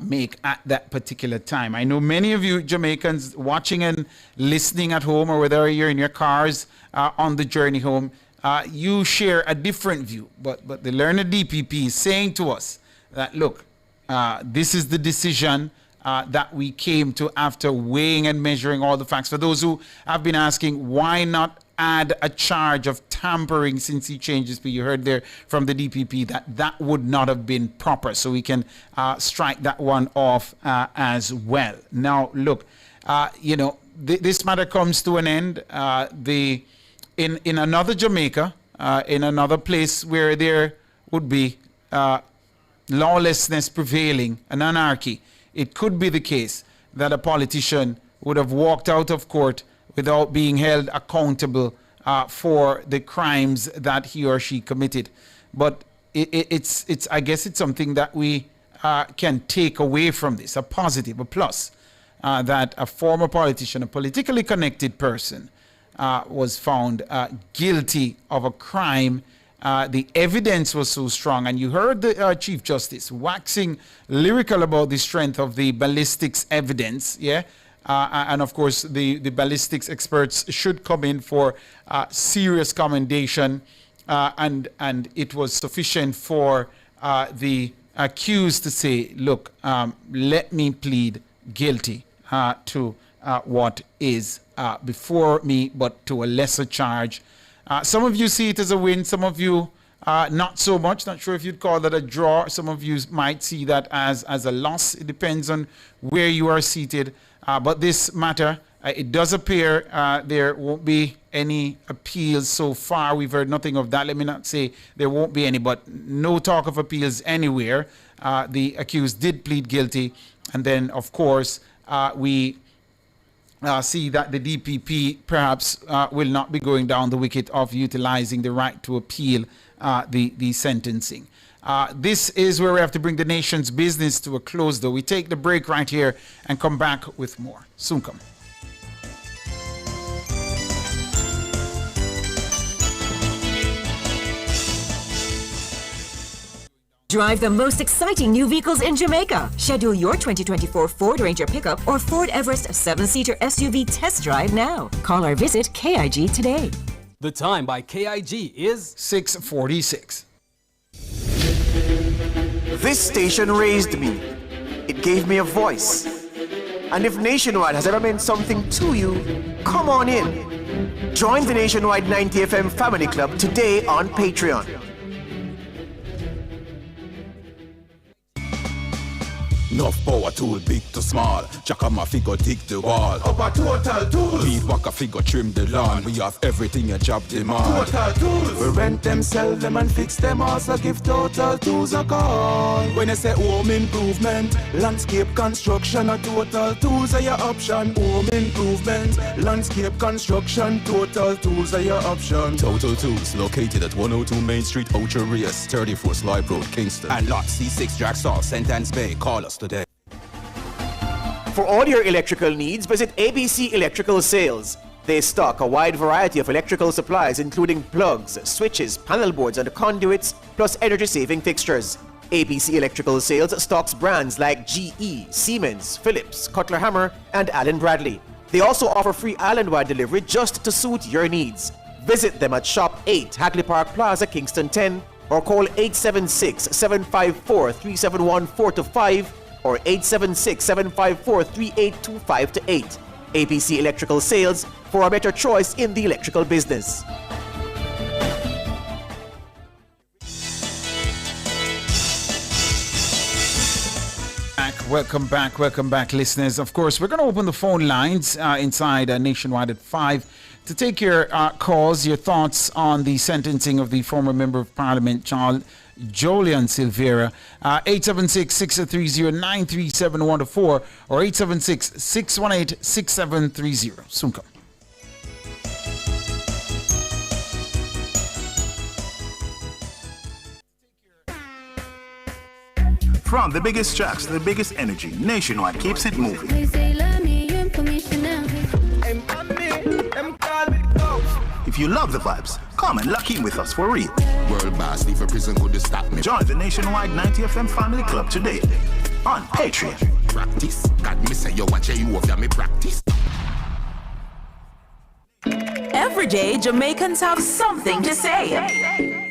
make at that particular time. I know many of you Jamaicans watching and listening at home, or whether you're in your cars on the journey home, you share a different view. But the learned DPP is saying to us that, look, this is the decision that we came to after weighing and measuring all the facts. For those who have been asking, why not add a charge of tampering since he changed his plea? You heard there from the DPP that would not have been proper. So we can strike that one off as well. Now, look, this matter comes to an end. In another Jamaica, in another place where there would be lawlessness prevailing, an anarchy, it could be the case that a politician would have walked out of court without being held accountable for the crimes that he or she committed. But it's I guess it's something that we can take away from this, a positive, a plus, that a former politician, a politically connected person, was found guilty of a crime. The evidence was so strong, and you heard the Chief Justice waxing lyrical about the strength of the ballistics evidence, yeah? And of course, the ballistics experts should come in for serious commendation, and it was sufficient for the accused to say, look, let me plead guilty to what is before me, but to a lesser charge. Some of you see it as a win, some of you not so much. Not sure if you'd call that a draw. Some of you might see that as a loss. It depends on where you are seated. But this matter, it does appear there won't be any appeals so far. We've heard nothing of that. Let me not say there won't be any, but no talk of appeals anywhere. The accused did plead guilty. And then, of course, we see that the DPP perhaps will not be going down the wicket of utilizing the right to appeal the sentencing. This is where we have to bring the nation's business to a close, though. We take the break right here and come back with more. Soon come. Drive the most exciting new vehicles in Jamaica. Schedule your 2024 Ford Ranger pickup or Ford Everest 7-seater SUV test drive now. Call or visit KIG today. The time by KIG is 6:46. This station raised me. It gave me a voice. And if Nationwide has ever meant something to you, come on in. Join the Nationwide 90 FM Family Club today on Patreon. Enough power tool, big to small. Jackama figure dig the wall. Upper total tools. Weed whacker figure trim the lawn. We have everything your job demand. Total tools. We rent them, sell them and fix them. Also give Total Tools a call. When you say home improvement, landscape construction, a Total Tools are your option. Home improvement, landscape construction, Total Tools are your option. Total Tools located at 102 Main Street, Outer Rias, 34 Slibe Road, Kingston. And lot C6 Jacksaw, Sentence Bay. Call us today. For all your electrical needs, visit ABC Electrical Sales. They stock a wide variety of electrical supplies including plugs, switches, panel boards and conduits, plus energy-saving fixtures. ABC Electrical Sales stocks brands like GE, Siemens, Philips, Cutler Hammer and Allen Bradley. They also offer free island-wide delivery just to suit your needs. Visit them at Shop 8, Hagley Park Plaza, Kingston 10 or call 876-754-3714-5 or 876-754-3825-8. ABC Electrical Sales for a better choice in the electrical business. Welcome back, listeners. Of course, we're going to open the phone lines inside Nationwide at 5 to take your calls, your thoughts on the sentencing of the former Member of Parliament, Jolian Silveira. 876-630-93714 or 876-618-6730. Soon come. From the biggest tracks to the biggest energy, Nationwide keeps it moving. If you love the vibes, come and lock in with us for real. World boss, leave a prison could stop me. Join the Nationwide 90 FM Family Club today on Patreon. Practice. God, me say you watch you over me practice. Every day, Jamaicans have something to say.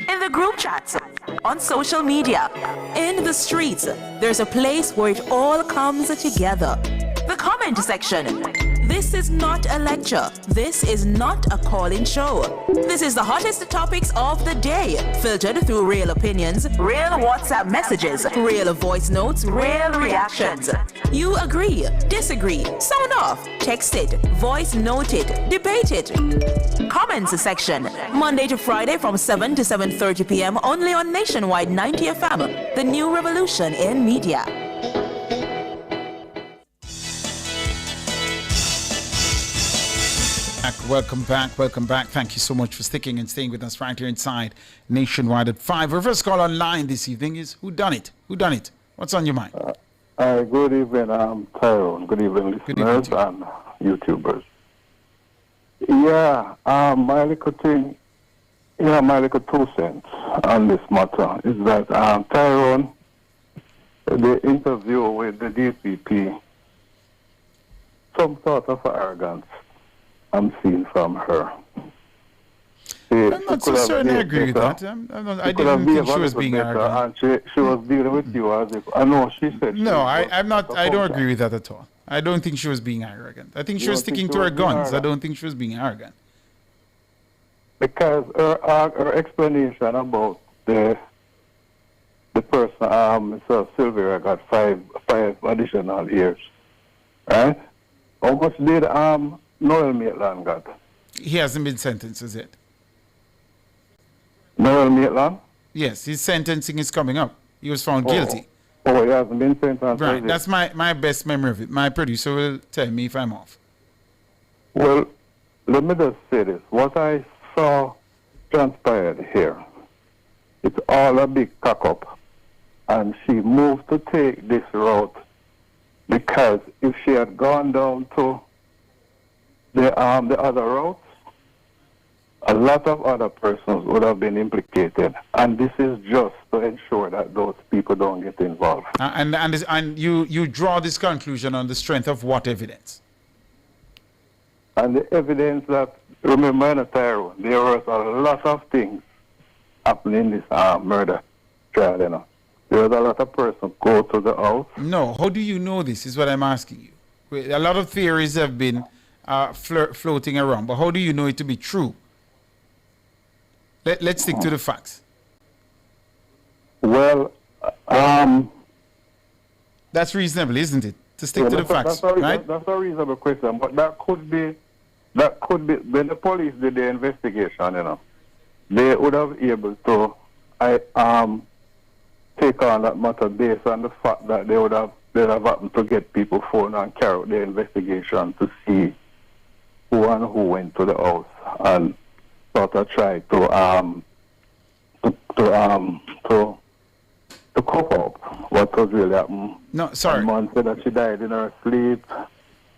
In the group chats, on social media, in the streets, there's a place where it all comes together. The comment section. This is not a lecture. This is not a call-in show. This is the hottest topics of the day, filtered through real opinions, real WhatsApp messages, real voice notes, real reactions. You agree, disagree, sound off, text it, voice note it, debate it. Comments section, Monday to Friday from 7 to 7:30 p.m. only on Nationwide 90 FM, the new revolution in media. Welcome back. Thank you so much for sticking and staying with us right here inside Nationwide at 5. Our first call online this evening is Who Done It? What's on your mind? Good evening, Tyrone. Good evening, listeners and YouTubers. Yeah, my little thing, my little 2 cents on this matter is that Tyrone, the interview with the DPP, some sort of arrogance I'm seeing from her. I'm not so certain I agree with that. I didn't think she was being arrogant. And she was dealing with you as if, I know she said. No, I'm not. I don't agree with that at all. I don't think she was being arrogant. I think she was sticking to her guns. I don't think she was being arrogant. Because her explanation about the person, Mr. Silveira got five additional years, right? How much did Noel Maitland got? He hasn't been sentenced as yet. Noel Maitland? Yes, his sentencing is coming up. He was found guilty. Oh, he hasn't been sentenced. Right, that's my best memory of it. My producer will tell me if I'm off. Well, let me just say this. What I saw transpired here, it's all a big cock-up. And she moved to take this route because if she had gone down to the other routes, a lot of other persons would have been implicated. And this is just to ensure that those people don't get involved. And you draw this conclusion on the strength of what evidence? And the evidence that, remember in Tyrone, there was a lot of things happening in this murder trial, you know. There was a lot of persons go to the house. No, how do you know this is what I'm asking you. A lot of theories have been floating around, but how do you know it to be true? Let's stick to the facts. Well, that's reasonable, isn't it? To stick to the facts, right? That's a reasonable question, but that could be when the police did the investigation, you know, they would have been able to take on that matter based on the fact that they'd have happened to get people phone and carry out the investigation to see who and who went to the house and sort of try to cope up what was really happening. No, sorry. One said that she died in her sleep.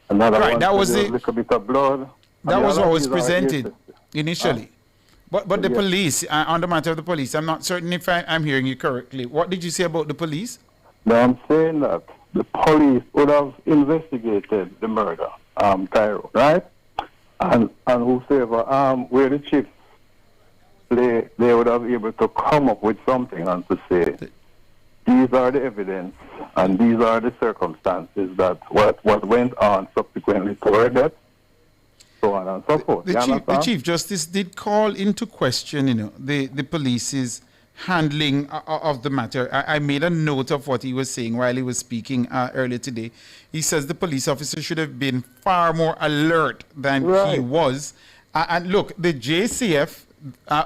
Another one that was a little bit of blood. That was always presented initially. But the police, on the matter of the police, I'm not certain if I'm hearing you correctly. What did you say about the police? No, I'm saying that the police would have investigated the murder, Tyrone, right? And whosoever where the chiefs, they would have been able to come up with something and to say, these are the evidence and these are the circumstances that what went on subsequently to her death. So on and so forth. The Chief Justice did call into question, you know, the police's handling of the matter. I made a note of what he was saying while he was speaking earlier today. He says the police officer should have been far more alert than he was. And look, the JCF,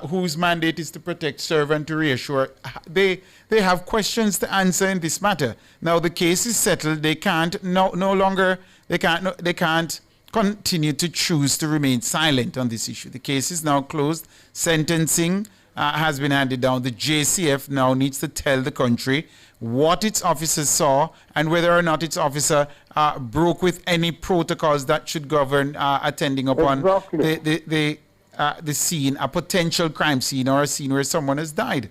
whose mandate is to protect, serve, and to reassure, they have questions to answer in this matter. Now the case is settled. They can't no longer continue to choose to remain silent on this issue. The case is now closed. Sentencing has been handed down. The JCF now needs to tell the country what its officers saw and whether or not its officer broke with any protocols that should govern attending upon the scene, a potential crime scene or a scene where someone has died.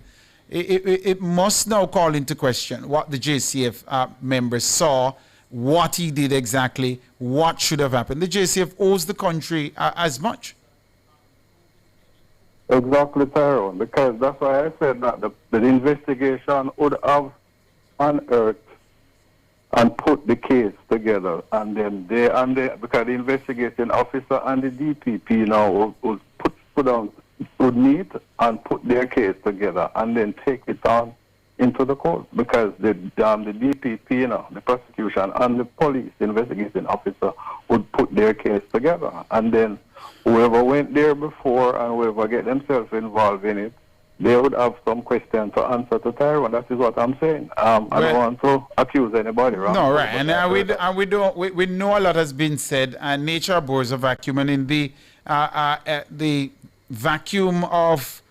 It must now call into question what the JCF members saw, what he did exactly, what should have happened. The JCF owes the country as much. Exactly, Tyrone, because that's why I said that the investigation would have unearthed and put the case together, and then because the investigating officer and the DPP now would meet and put their case together and then take it on into the court, because the DPP, you know, the prosecution and the police investigating officer would put their case together, and then whoever went there before and whoever get themselves involved in it, they would have some question to answer to Tyrone. That is what I'm saying. I don't want to accuse anybody, right? No, right, and we know a lot has been said, and nature bores a vacuum, and in the vacuum of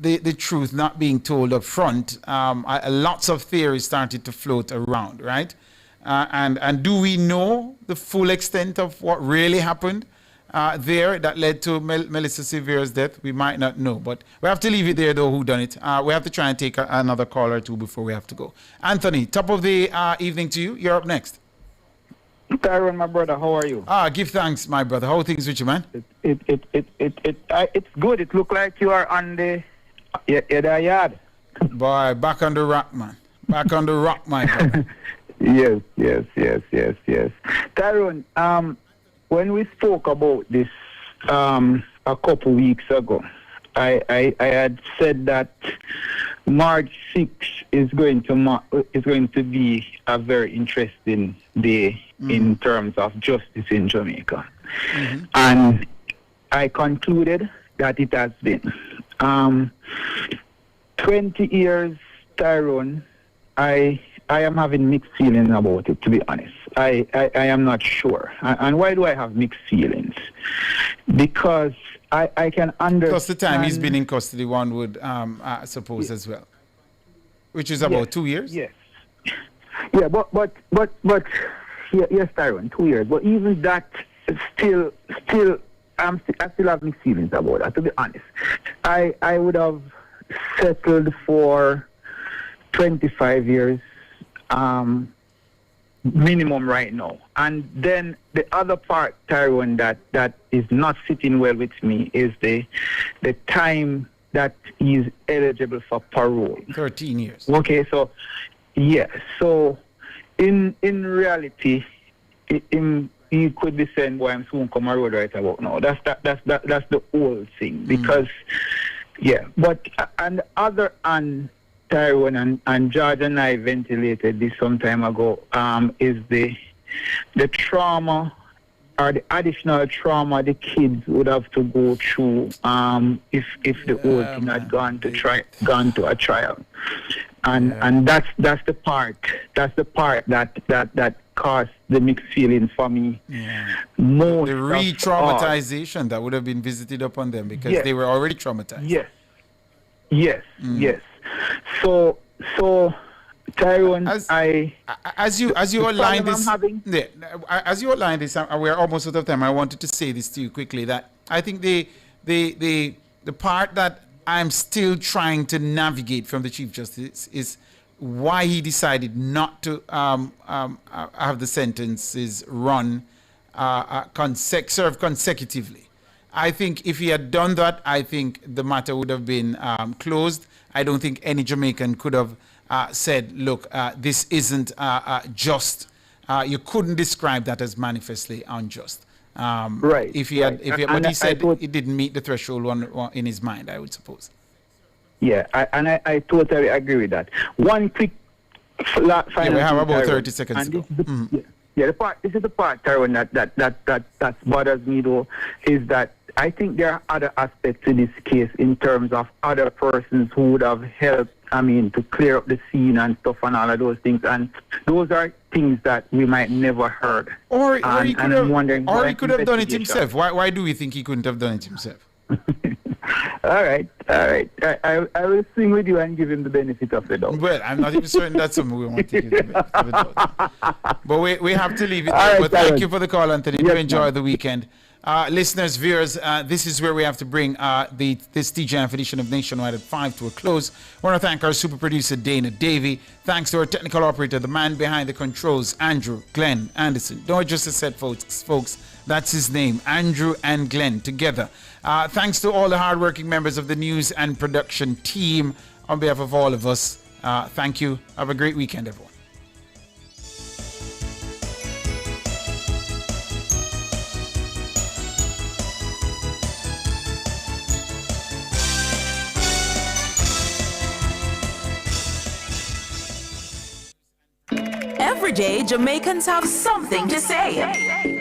the truth not being told up front, lots of theories started to float around, right? And do we know the full extent of what really happened there that led to Melissa Severe's death? We might not know, but we have to leave it there, though, who done it. We have to try and take another call or two before we have to go. Anthony, top of the evening to you. You're up next. Tyrone, my brother, how are you? Give thanks, my brother. How are things with you, man? It's good. It look like you are on the yard. Boy, back on the rock, man. Back on the rock, my brother. Yes. Tyrone, when we spoke about this a couple weeks ago, I had said that March 6th is going to be a very interesting day in terms of justice in Jamaica. Mm-hmm. And I concluded that it has been. 20 years, Tyrone, I am having mixed feelings about it, to be honest. I am not sure. And why do I have mixed feelings? Because I can understand... Plus the time he's been in custody, one would suppose as well. Which is about 2 years? Yes. Yeah, but yes, Tyrone, 2 years. But even that, still, I still have my feelings about that, to be honest. I would have settled for 25 years minimum right now. And then the other part, Tyrone, that is not sitting well with me is the time that he's eligible for parole. 13 years. Okay, so, yeah. So, in reality, he could be saying, boy, I'm soon come a road right about now. That's the old thing. Because, yeah. But on the other hand, Tyrone and George and I ventilated this some time ago, is the trauma or the additional trauma the kids would have to go through if the whole thing had gone to a trial. And that's the part that caused the mixed feelings for me. Most the re-traumatization that would have been visited upon them because they were already traumatized. Yes. So Tyrone, as you outlined this, as you outlined this, we're almost out of time. I wanted to say this to you quickly that I think the part that I'm still trying to navigate from the Chief Justice is why he decided not to have the sentences run served consecutively. I think if he had done that, I think the matter would have been closed. I don't think any Jamaican could have said, look, this isn't just. You couldn't describe that as manifestly unjust. Right. If he had, but he said it didn't meet the threshold in his mind, I would suppose. Yeah, I totally agree with that. One quick final we have about Tyrone, 30 seconds to go. This is the part, Tyrone, that bothers me though, is that I think there are other aspects to this case in terms of other persons who would have helped, to clear up the scene and stuff and all of those things. And those are things that we might never heard. Or he could have done it himself. Why do we think he couldn't have done it himself? All right. I will sing with you and give him the benefit of the doubt. Well, I'm not even certain that's something we want to give the benefit of the doubt. But we have to leave it there. Right, but thank you for the call, Anthony. Do enjoy the weekend. Listeners, viewers, this is where we have to bring this TGIF edition of Nationwide at 5 to a close. I want to thank our super producer, Dana Davey. Thanks to our technical operator, the man behind the controls, Andrew Glenn Anderson. Don't just said, folks, that's his name, Andrew and Glenn, together. Thanks to all the hardworking members of the news and production team. On behalf of all of us, thank you. Have a great weekend, everyone. Every day, Jamaicans have something to say.